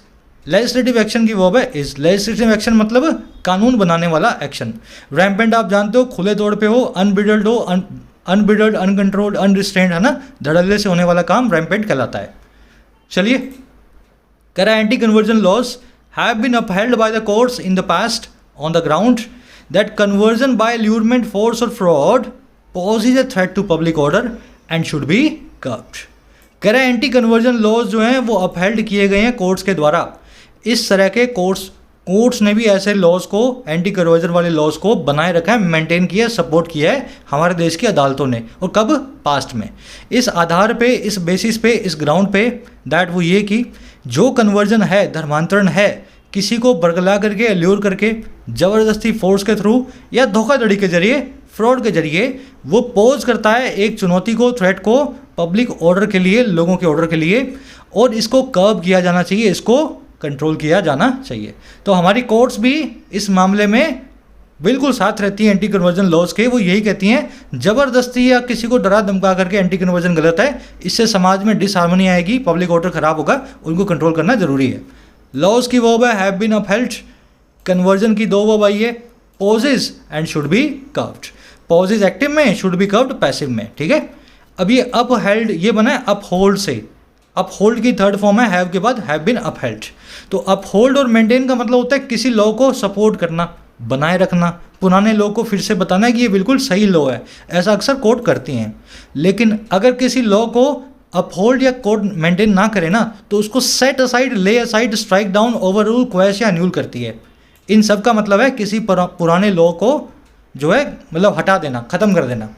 लेजिस्लेटिव एक्शन की वर्ब है इज। लेजिस्लेटिव एक्शन मतलब कानून बनाने वाला एक्शन। रैम्पेंट आप जानते हो, खुले तौर पे हो, अनबिडल्ड हो, अनबिडल्ड, अनकंट्रोल्ड, अनरिस्ट्रेंड, है ना, धड़ल्ले से होने वाला काम रैम्पेंट कहलाता है। चलिए, कह रहा है anti conversion laws have been upheld by the courts in the past on the ground that conversion by allurement, force or fraud poses a threat to public order and should be curbed। कह रहे हैं anti conversion laws जो हैं वो upheld किए गए हैं courts के द्वारा। इस तरह के कोर्ट्स ने भी ऐसे लॉज को, एंटी कन्वर्जन वाले लॉज को बनाए रखा है, मेंटेन किया है, सपोर्ट किया है हमारे देश की अदालतों ने। और कब, पास्ट में। इस आधार पे, इस बेसिस पे, इस ग्राउंड पे, दैट वो ये कि जो कन्वर्जन है, धर्मांतरण है, किसी को बरगला करके, अल्यूर करके, ज़बरदस्ती फोर्स के थ्रू या धोखाधड़ी के जरिए, फ्रॉड के जरिए वो पोज करता है एक चुनौती को, थ्रेट को पब्लिक ऑर्डर के लिए, लोगों के ऑर्डर के लिए, और इसको कर्ब किया जाना चाहिए, इसको कंट्रोल किया जाना चाहिए। तो हमारी कोर्ट्स भी इस मामले में बिल्कुल साथ रहती हैं एंटी कन्वर्जन लॉज के। वो यही कहती हैं ज़बरदस्ती या किसी को डरा धमका करके एंटी कन्वर्जन गलत है, इससे समाज में डिसहार्मनी आएगी, पब्लिक ऑर्डर खराब होगा, उनको कंट्रोल करना जरूरी है। लॉज की वर्ब है हैव बीन अपहेल्ड, कन्वर्जन की 2 वर्ब आई है, poses and should be curbed. Poses active में, शुड बी कर्व्ड पैसिव में, ठीक है। अब ये अपहेल्ड ये बना है अपहोल्ड से, अपहोल्ड की 3rd फॉर्म है हैव के बाद हैव बीन अपहेल्ड। तो अपहोल्ड और मेंटेन का मतलब होता है किसी लॉ को सपोर्ट करना, बनाए रखना, पुराने लॉ को फिर से बताना है कि ये बिल्कुल सही लॉ है, ऐसा अक्सर कोर्ट करती हैं। लेकिन अगर किसी लॉ को अपहोल्ड या कोर्ट मेंटेन ना करे ना, तो उसको सेट असाइड, ले aside, strike down, over rule, quash या अन्यूल करती है। इन सब का मतलब है किसी पुराने लॉ को जो है मतलब हटा देना, ख़त्म कर देना,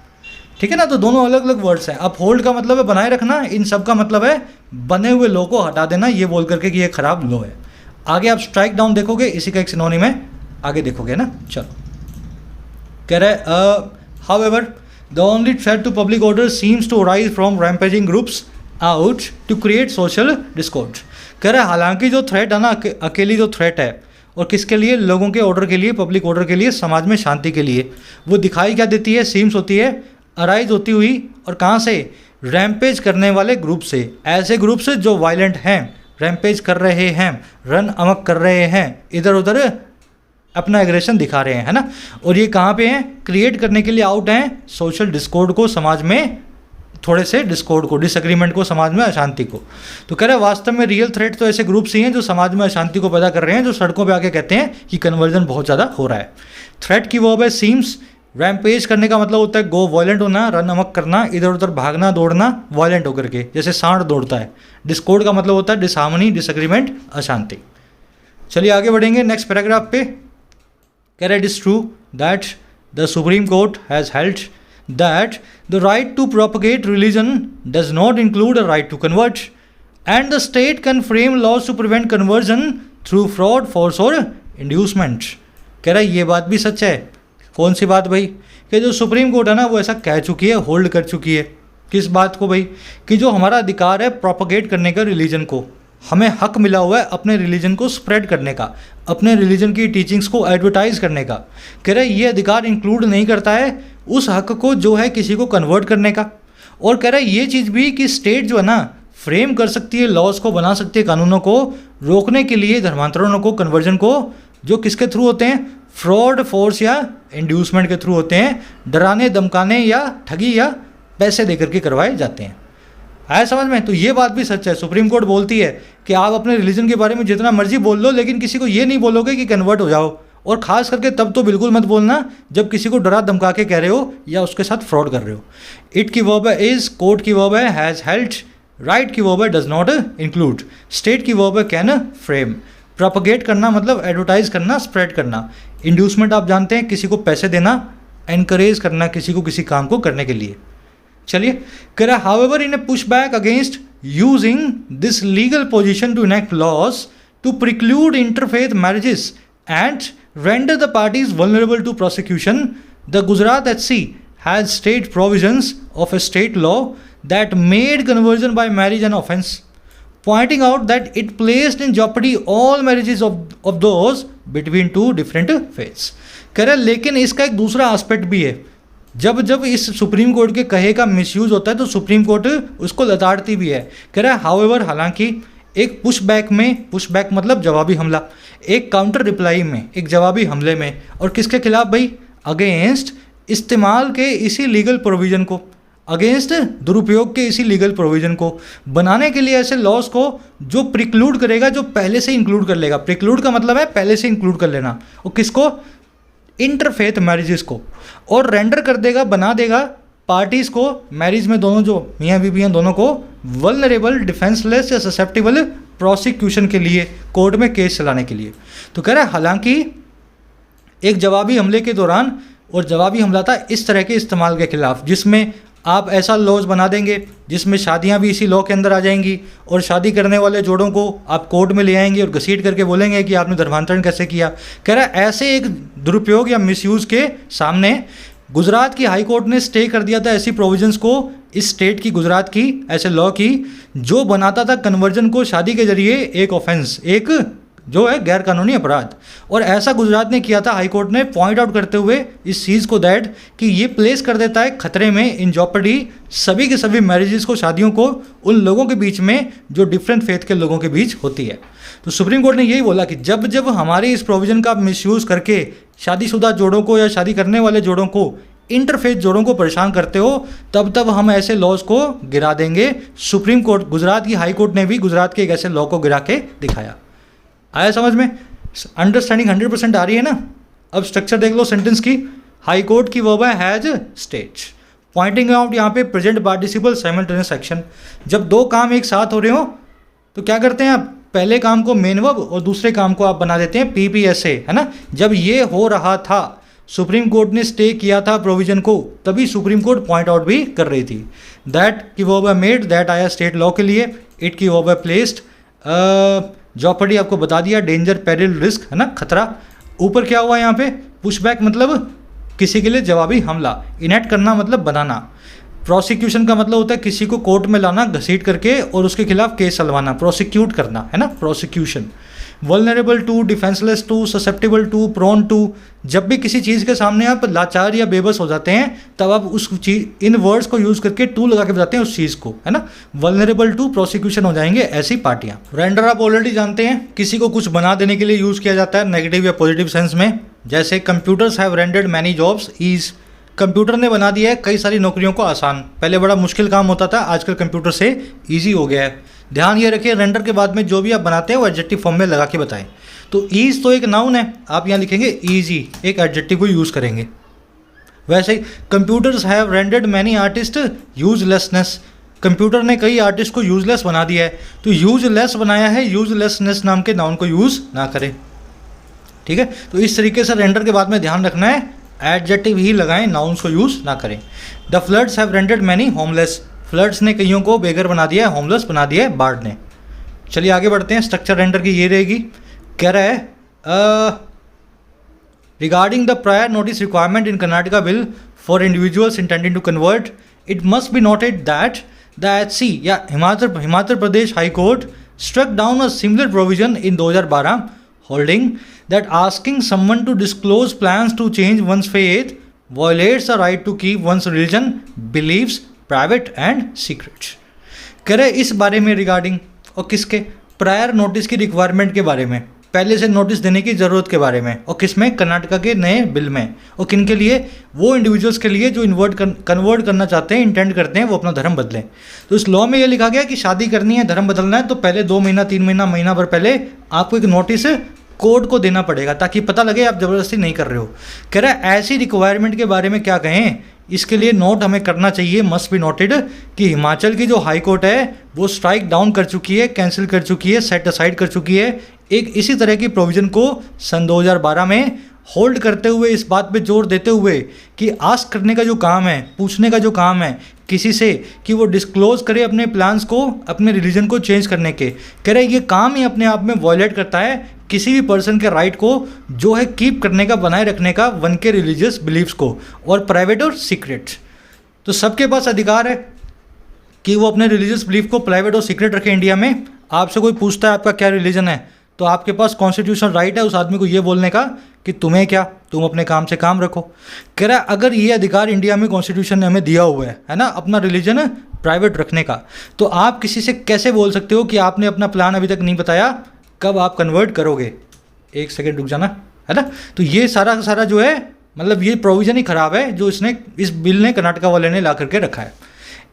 ठीक है ना। तो दोनों अलग अलग वर्ड्स हैं। अपहोल्ड का मतलब है बनाए रखना, इन सब का मतलब है बने हुए लॉ को हटा देना, ये बोल करके कि ये खराब लॉ है। आगे आप स्ट्राइक डाउन देखोगे, इसी का एक सिनोनिम है, आगे देखोगे ना। चलो कह रहे however the only threat to public order seems to arise from rampaging groups out to create social discord. कह रहे हालांकि जो थ्रेट है ना, अकेली जो थ्रेट है, और किसके लिए, लोगों के ऑर्डर के लिए, पब्लिक ऑर्डर के लिए, समाज में शांति के लिए, वो दिखाई क्या देती है, सीम्स होती है, अराइज होती हुई, और कहाँ से, रैम्पेज करने वाले ग्रुप से, ऐसे ग्रुप से जो वायलेंट हैं, रैम्पेज कर रहे हैं, रन अमक कर रहे हैं, इधर उधर अपना एग्रेशन दिखा रहे हैं, है ना। और ये कहाँ पे हैं, क्रिएट करने के लिए आउट हैं सोशल डिस्कॉर्ड को, समाज में थोड़े से डिस्कॉर्ड को, डिसएग्रीमेंट को, समाज में अशांति को। तो कह रहे हैं वास्तव में रियल थ्रेट तो ऐसे ग्रुप्स ही हैं जो समाज में अशांति को पैदा कर रहे हैं, जो सड़कों पे आके कहते हैं कि कन्वर्जन बहुत ज़्यादा हो रहा है। थ्रेट की वर्ब है सीम्स। रैम्पेज करने का मतलब होता है गो वायलेंट होना, रन अमक करना, इधर उधर भागना, दौड़ना वायलेंट होकर के, जैसे सांड दौड़ता है। डिस्कॉर्ड का मतलब होता है डिसहार्मनी, डिसएग्रीमेंट, अशांति। चलिए आगे बढ़ेंगे नेक्स्ट पैराग्राफ पे। कह रहे it is true that the supreme court has held that the right to propagate religion does not include a right to convert, and the state can frame laws to prevent conversion through fraud, force or inducement. कह रहा है ये बात भी सच है। कौन सी बात भाई, कि जो सुप्रीम कोर्ट है ना वो ऐसा कह चुकी है, होल्ड कर चुकी है। किस बात को भाई, कि जो हमारा अधिकार है प्रोपगेट करने का रिलीजन को, हमें हक मिला हुआ है अपने रिलीजन को स्प्रेड करने का, अपने रिलीजन की टीचिंग्स को एडवर्टाइज करने का। कह रहे ये अधिकार इंक्लूड नहीं करता है उस हक को जो है किसी को कन्वर्ट करने का। और कह रहा है ये चीज़ भी कि स्टेट जो है ना फ्रेम कर सकती है, लॉज को बना सकती है, कानूनों को रोकने के लिए, धर्मांतरणों को, कन्वर्जन को, जो किसके थ्रू होते हैं, फ्रॉड, फोर्स या इंड्यूसमेंट के थ्रू होते हैं, डराने, धमकाने या ठगी या पैसे देकर के करवाए जाते हैं। आया समझ में। तो ये बात भी सच है। सुप्रीम कोर्ट बोलती है कि आप अपने रिलीजन के बारे में जितना मर्जी बोल लो, लेकिन किसी को ये नहीं बोलोगे कि कन्वर्ट हो जाओ। और ख़ास करके तब तो बिल्कुल मत बोलना जब किसी को डरा धमका के कह रहे हो या उसके साथ फ्रॉड कर रहे हो। इट की वर्ब है इज, कोर्ट की वर्ब है हैज़ हेल्ड, राइट की वर्ब है डज नॉट इंक्लूड, स्टेट की वर्ब है कैन फ्रेम। प्रोपगेट करना मतलब एडवर्टाइज करना, स्प्रेड करना। इंड्यूसमेंट आप जानते हैं, किसी को पैसे देना, एनकरेज करना किसी को किसी काम को करने के लिए। चलिए कह रहा however in a push back against using this legal position to enact laws to preclude interfaith marriages and render the parties vulnerable to prosecution, the Gujarat HC has state provisions of a state law that made conversion by marriage an offence, pointing out that it placed in jeopardy all marriages of those between two different faiths. कह रहा है लेकिन इसका एक दूसरा aspect भी है। जब जब इस सुप्रीम कोर्ट के कहे का मिसयूज होता है तो सुप्रीम कोर्ट उसको लताड़ती भी है। कह रहा है हाउएवर हालांकि एक पुशबैक में, पुशबैक मतलब जवाबी हमला, एक काउंटर रिप्लाई में, एक जवाबी हमले में, और किसके खिलाफ भाई, अगेंस्ट इस्तेमाल के इसी लीगल प्रोविज़न को, अगेंस्ट दुरुपयोग के इसी लीगल प्रोविज़न को बनाने के लिए ऐसे लॉज को जो प्रिक्लूड करेगा, जो पहले से इंक्लूड कर लेगा। प्रिक्लूड का मतलब है पहले से इंक्लूड कर लेना, और किसको, इंटरफेथ मैरिजेस को, और रेंडर कर देगा, बना देगा पार्टीज़ को, मैरिज में दोनों जो मियाँ बीवी हैं दोनों को वल्नरेबल, डिफेंसलेस या ससेप्टिबल प्रोसिक्यूशन के लिए, कोर्ट में केस चलाने के लिए। तो कह रहा है हालांकि एक जवाबी हमले के दौरान, और जवाबी हमला था इस तरह के इस्तेमाल के खिलाफ जिसमें आप ऐसा लॉज बना देंगे जिसमें शादियां भी इसी लॉ के अंदर आ जाएंगी और शादी करने वाले जोड़ों को आप कोर्ट में ले आएंगे और घसीट करके बोलेंगे कि आपने धर्मांतरण कैसे किया। कह रहा है ऐसे एक दुरुपयोग या मिसयूज़ के सामने गुजरात की हाई कोर्ट ने स्टे कर दिया था ऐसी प्रोविजंस को, इस स्टेट की गुजरात की ऐसे लॉ की जो बनाता था कन्वर्जन को शादी के जरिए एक ऑफेंस, एक जो है गैर कानूनी अपराध। और ऐसा गुजरात ने किया था हाई कोर्ट ने, पॉइंट आउट करते हुए इस चीज़ को दैट कि ये प्लेस कर देता है खतरे में, इन जॉपर्डी सभी के सभी मैरिजेस को, शादियों को उन लोगों के बीच में जो डिफरेंट फेथ के लोगों के बीच होती है। तो सुप्रीम कोर्ट ने यही बोला कि जब जब हमारे इस प्रोविज़न का मिसयूज़ करके शादीशुदा जोड़ों को या शादी करने वाले जोड़ों को, इंटरफेथ जोड़ों को परेशान करते हो, तब तब हम ऐसे लॉज को गिरा देंगे। सुप्रीम कोर्ट, गुजरात की हाई कोर्ट ने भी गुजरात के एक ऐसे लॉ को गिरा के दिखाया। आया समझ में? अंडरस्टैंडिंग 100% आ रही है ना? अब स्ट्रक्चर देख लो सेंटेंस की। हाई कोर्ट की वर्ब है हैज स्टेट, पॉइंटिंग आउट यहाँ पे प्रेजेंट पार्टिसिपल साइमल्टेनियस एक्शन। जब दो काम एक साथ हो रहे हो तो क्या करते हैं आप? पहले काम को मेन वर्ब और दूसरे काम को आप बना देते हैं PPSA, है ना? जब ये हो रहा था, सुप्रीम कोर्ट ने स्टे किया था प्रोविजन को, तभी सुप्रीम कोर्ट पॉइंट आउट भी कर रही थी। दैट की वर्ब है मेड, दैट आया स्टेट लॉ के लिए। इट की वर्ब है प्लेस्ड, जॉपर्डी आपको बता दिया, डेंजर, पेरिल, रिस्क, है ना, खतरा। ऊपर क्या हुआ यहाँ पे? पुशबैक मतलब किसी के लिए जवाबी हमला। इनेक्ट करना मतलब बनाना। प्रोसिक्यूशन का मतलब होता है किसी को कोर्ट में लाना घसीट करके और उसके खिलाफ केस चलवाना, प्रोसिक्यूट करना, है ना, prosecution. Vulnerable to, defenceless to, susceptible to, prone to. जब भी किसी चीज़ के सामने आप लाचार या बेबस हो जाते हैं तब आप उस चीज, इन वर्ड्स को यूज़ करके टू लगा के बताते हैं उस चीज़ को, है ना। वल्नरेबल टू प्रोसिक्यूशन हो जाएंगे ऐसी पार्टियां। रेंडर आप ऑलरेडी जानते हैं, किसी को कुछ बना देने के लिए यूज़ किया जाता है नेगेटिव या पॉजिटिव सेंस में। जैसे computers have rendered many jobs easy, computer ने बना दिया है कई सारी नौकरियों को आसान। पहले बड़ा मुश्किल काम होता था, आजकल कंप्यूटर से ईजी हो गया है। ध्यान ये रखिए, रेंडर के बाद में जो भी आप बनाते हैं वो एडजेक्टिव फॉर्म में लगा के बताएं। तो ईज तो एक नाउन है, आप यहाँ लिखेंगे ईजी, एक एडजेक्टिव को यूज़ करेंगे। वैसे ही computers have rendered many artist uselessness, computer ने कई आर्टिस्ट को यूजलेस बना दिया है। तो यूजलेस बनाया है, यूजलेसनेस नाम के नाउन को यूज़ ना करें, ठीक है। तो इस तरीके से रेंडर के बाद में ध्यान रखना है, एडजेक्टिव ही लगाएं, नाउन्स को यूज़ ना करें। The floods have rendered many homeless, floods ने कईयों को बेघर बना दिया है, होमलेस बना दिया है बाढ़ ने। चलिए आगे बढ़ते हैं। स्ट्रक्चर रेंडर की ये रहेगी। कह रहा है regarding the prior notice requirement in Karnataka bill for individuals intending to convert, it must be noted that the HC या Himachal Pradesh high court struck down a similar provision in 2012 holding that asking someone to disclose plans to change one's faith violates the right to keep one's religion, beliefs private and secret। कह रहे इस बारे में regarding, और किसके? Prior notice की requirement के बारे में, पहले से नोटिस देने की ज़रूरत के बारे में। और किस में? कर्नाटका के नए बिल में। और किन के लिए? वो इंडिविजुअल्स के लिए जो कन्वर्ट करना चाहते हैं, इंटेंड करते हैं वो अपना धर्म बदलें। तो इस लॉ में ये लिखा गया कि शादी करनी है, धर्म बदलना है, तो पहले 2 महीना 3 महीना महीना भर पहले आपको एक नोटिस कोर्ट को देना पड़ेगा ताकि पता लगे आप ज़बरदस्ती नहीं कर रहे हो। कह रहा है ऐसी रिक्वायरमेंट के बारे में क्या कहें, इसके लिए नोट हमें करना चाहिए, मस्ट बी नोटेड, कि हिमाचल की जो हाई कोर्ट है वो स्ट्राइक डाउन कर चुकी है, कैंसिल कर चुकी है, सेट असाइड कर चुकी है एक इसी तरह की प्रोविज़न को सन 2012 में, होल्ड करते हुए, इस बात पे जोर देते हुए कि आस्क करने का जो काम है, पूछने का जो काम है किसी से कि वो डिस्क्लोज करे अपने प्लान्स को, अपने रिलीजन को चेंज करने के। कह रहे ये काम ही अपने आप में वॉयलेट करता है किसी भी पर्सन के राइट को जो है कीप करने का, बनाए रखने का वन के रिलीजियस बिलीव्स को, और प्राइवेट और सीक्रेट। तो सबके पास अधिकार है कि वो अपने रिलीजियस बिलीफ को प्राइवेट और सीक्रेट रखें। इंडिया में आपसे कोई पूछता है आपका क्या रिलीजन है, तो आपके पास कॉन्स्टिट्यूशनल राइट है उस आदमी को ये बोलने का कि तुम्हें क्या, तुम अपने काम से काम रखो। कह रहा है अगर ये अधिकार इंडिया में कॉन्स्टिट्यूशन ने हमें दिया हुआ है ना, अपना रिलीजन प्राइवेट रखने का, तो आप किसी से कैसे बोल सकते हो कि आपने अपना प्लान अभी तक नहीं बताया, कब आप कन्वर्ट करोगे? एक सेकेंड रुक जाना, है ना। तो ये सारा का सारा जो है, मतलब ये प्रोविज़न ही खराब है जो इस बिल ने, कर्नाटका वाले ने ला करके रखा है।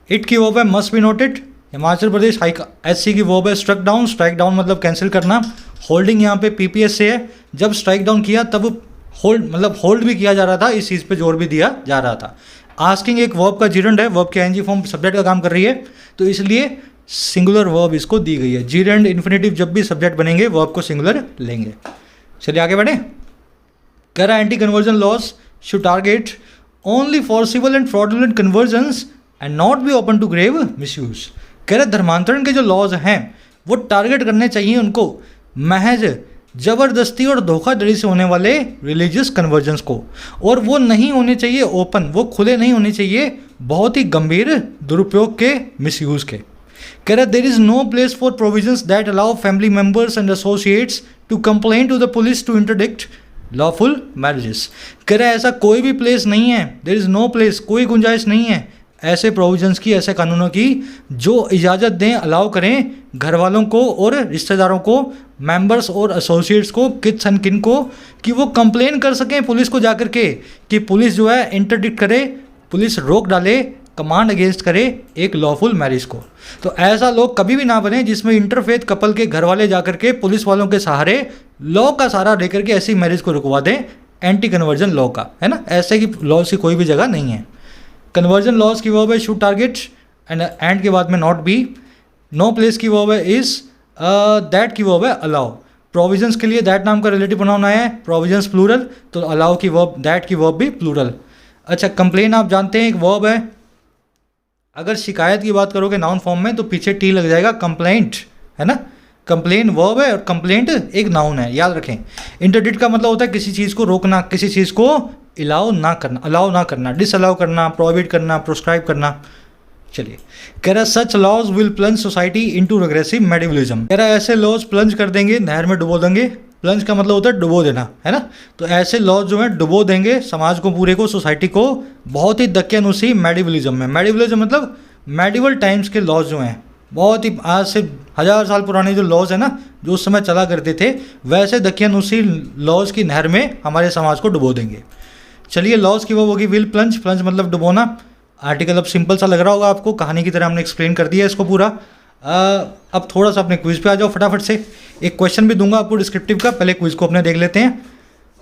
इट की वर्ब है must be noted, Himachal Pradesh high HC की वर्ब है स्ट्रक डाउन, स्ट्राइक डाउन मतलब कैंसिल करना। होल्डिंग यहाँ पे PPS से है, जब स्ट्राइक डाउन किया तब होल्ड भी किया जा रहा था, इस चीज़ पे जोर भी दिया जा रहा था। आस्किंग एक वर्ब का जीरेंड है, वर्ब के ING फॉर्म सब्जेक्ट का काम कर रही है, तो इसलिए सिंगुलर वर्ब इसको दी गई है। जीरेंड इन्फिनेटिव जब भी सब्जेक्ट बनेंगे वर्ब को सिंगुलर लेंगे। चलिए आगे बढ़े। कह रहा anti conversion laws should target only forcible and fraudulent conversions and not be open to grave misuse. कह रहे धर्मांतरण के जो लॉज हैं वो टारगेट करने चाहिए उनको महज ज़बरदस्ती और धोखाधड़ी से होने वाले रिलीजियस कन्वर्जन्स को, और वो नहीं होने चाहिए ओपन, वो खुले नहीं होने चाहिए बहुत ही गंभीर दुरुपयोग के, मिसयूज़ के। कह रहा there is no place for provisions that allow family members and associates to complain to the police to interdict lawful marriages. कह रहा ऐसा कोई भी प्लेस नहीं है, देयर इज़ नो प्लेस, कोई गुंजाइश नहीं है ऐसे प्रोविजंस की, ऐसे कानूनों की जो इजाज़त दें, अलाउ करें घर वालों को और रिश्तेदारों को, मेंबर्स और एसोसिएट्स को, किड्स एंड किन को, कि वो कंप्लेन कर सकें पुलिस को जाकर के, कि पुलिस जो है इंटरडिक्ट करे, पुलिस रोक डाले, कमांड अगेंस्ट करे एक लॉफुल मैरिज को। तो ऐसा लोग कभी भी ना बने जिसमें इंटरफेथ कपल के घर वाले जाकर के पुलिस वालों के सहारे लॉ का सहारा लेकर के ऐसी मैरिज को रुकवा दें, एंटी कन्वर्जन लॉ का, है ना। ऐसे की लॉज की कोई भी जगह नहीं है। कन्वर्जन लॉज की वर्ब है शुड टारगेट, एंड के बाद में नॉट बी। नो प्लेस की वर्ब है इज, दैट की वर्ब है अलाउ। प्रोविजंस के लिए दैट नाम का रिलेटिव प्रोनाउन आया है, प्रोविजंस प्लूरल, तो अलाउ की वर्ब, दैट की वर्ब भी प्लूरल। अच्छा, कंप्लेन आप जानते हैं एक वर्ब है, अगर शिकायत की बात करोगे नाउन फॉर्म में तो पीछे टी लग जाएगा, कंप्लेंट, है ना। कंप्लेन वर्ब है और कंप्लेंट एक नाउन है, याद रखें। इंटरडिक्ट का मतलब होता है किसी चीज़ को रोकना, किसी चीज़ को अलाउ ना करना, डिसअलाउ करना, प्रोहिबिट करना, प्रोस्क्राइब करना। चलिए, कह रहा such laws will plunge society into regressive medievalism. कह रहा ऐसे लॉज प्लंज कर देंगे, नहर में डुबो देंगे। प्लंज का मतलब होता है डुबो देना, है ना। तो ऐसे लॉज जो है डुबो देंगे समाज को, पूरे को, सोसाइटी को बहुत ही दक्यानुसी मेडिवलिज्म में। मेडिवलिज्म मतलब मेडिवल टाइम्स के लॉज जो हैं, बहुत ही आज से 1000 साल पुराने जो लॉज है ना, जो उस समय चला करते थे, वैसे दक्यानुसी लॉज की नहर में हमारे समाज को डुबो देंगे। चलिए, लॉज की वो होगी विल प्लंज, प्लंज मतलब डुबोना। आर्टिकल अब सिंपल सा लग रहा होगा आपको, कहानी की तरह हमने एक्सप्लेन कर दिया इसको पूरा। अब थोड़ा सा अपने क्विज पे आ जाओ फटाफट से। एक क्वेश्चन भी दूंगा आपको डिस्क्रिप्टिव का, पहले क्विज को अपने देख लेते हैं।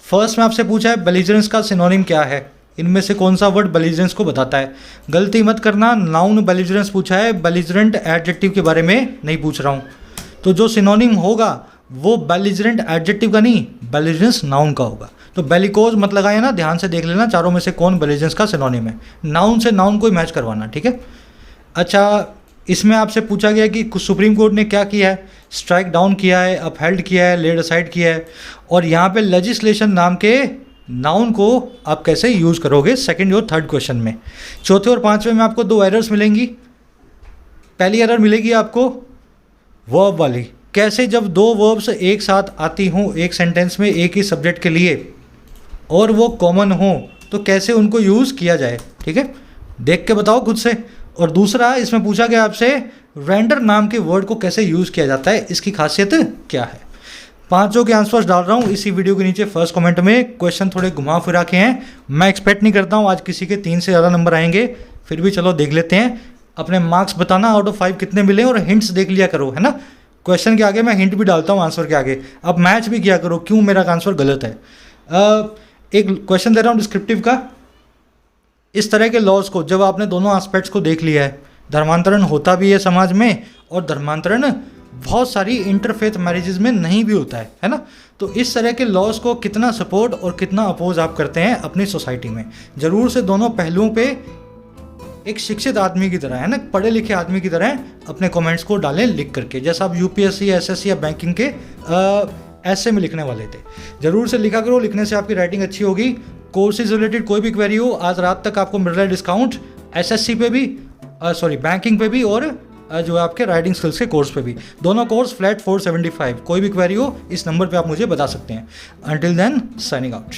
फर्स्ट में आपसे पूछा है बेलिजरेंस का सिनोनिम क्या है, इनमें से कौन सा वर्ड बेलिजरेंस को बताता है। गलती मत करना, नाउन बेलिजरेंस पूछा है, बेलिजरेंट एडजेक्टिव के बारे में नहीं पूछ रहा हूँ। तो जो सिनोनिम होगा वो बेलिजरेंट एडजेक्टिव का नहीं, बेलिजरेंस नाउन का होगा। तो बेलिकोज मत लगाए ना, ध्यान से देख लेना चारों में से कौन बेलिजरेंस का सिनोनिम है। नाउन से नाउन को ही मैच करवाना, ठीक है। अच्छा, इसमें आपसे पूछा गया कि सुप्रीम कोर्ट ने क्या किया है, स्ट्राइक डाउन किया है, अपहेल्ड किया है, लेड असाइड किया है, और यहाँ पे लेजिस्लेशन नाम के नाउन को आप कैसे यूज़ करोगे सेकंड और थर्ड क्वेश्चन में। चौथे और पांचवें में आपको 2 एरर्स मिलेंगी। पहली एरर मिलेगी आपको वर्ब वाली, कैसे जब 2 वर्ब्स एक साथ आती हों एक सेंटेंस में एक ही सब्जेक्ट के लिए और वो कॉमन हो तो कैसे उनको यूज़ किया जाए, ठीक है, देख के बताओ खुद से। और दूसरा, इसमें पूछा गया आपसे रेंडर नाम के वर्ड को कैसे यूज़ किया जाता है, इसकी खासियत क्या है। पांचों के आंसर्स डाल रहा हूँ इसी वीडियो के नीचे फर्स्ट कमेंट में। क्वेश्चन थोड़े घुमा फिरा के हैं, मैं एक्सपेक्ट नहीं करता हूँ आज किसी के 3 से ज़्यादा नंबर आएंगे, फिर भी चलो देख लेते हैं। अपने मार्क्स बताना आउट ऑफ 5 कितने मिले, और हिंट्स देख लिया करो, है ना। क्वेश्चन के आगे मैं हिंट भी डालता हूँ आंसर के आगे, अब मैच भी किया करो क्यों मेरा आंसर गलत है। एक क्वेश्चन दे रहा हूँ डिस्क्रिप्टिव का। इस तरह के लॉज को जब आपने दोनों एस्पेक्ट्स को देख लिया है, धर्मांतरण होता भी है समाज में और धर्मांतरण बहुत सारी इंटरफेथ मैरिजेज में नहीं भी होता है ना। तो इस तरह के लॉज को कितना सपोर्ट और कितना अपोज आप करते हैं अपनी सोसाइटी में, ज़रूर से दोनों पहलुओं पे एक शिक्षित आदमी की तरह, है ना, पढ़े लिखे आदमी की तरह अपने कमेंट्स को डालें लिख करके, जैसा आप यूपीएससी, एसएससी या बैंकिंग के ऐसे में लिखने वाले थे। ज़रूर से लिखा करो, लिखने से आपकी राइटिंग अच्छी होगी। कोर्सेज रिलेटेड कोई भी क्वेरी हो, आज रात तक आपको मिल रहा है डिस्काउंट, एसएससी पे भी, बैंकिंग पे भी, और जो है आपके राइटिंग स्किल्स के कोर्स पे भी। दोनों कोर्स फ्लैट 475। कोई भी क्वेरी हो इस नंबर पे आप मुझे बता सकते हैं। Until then, signing out.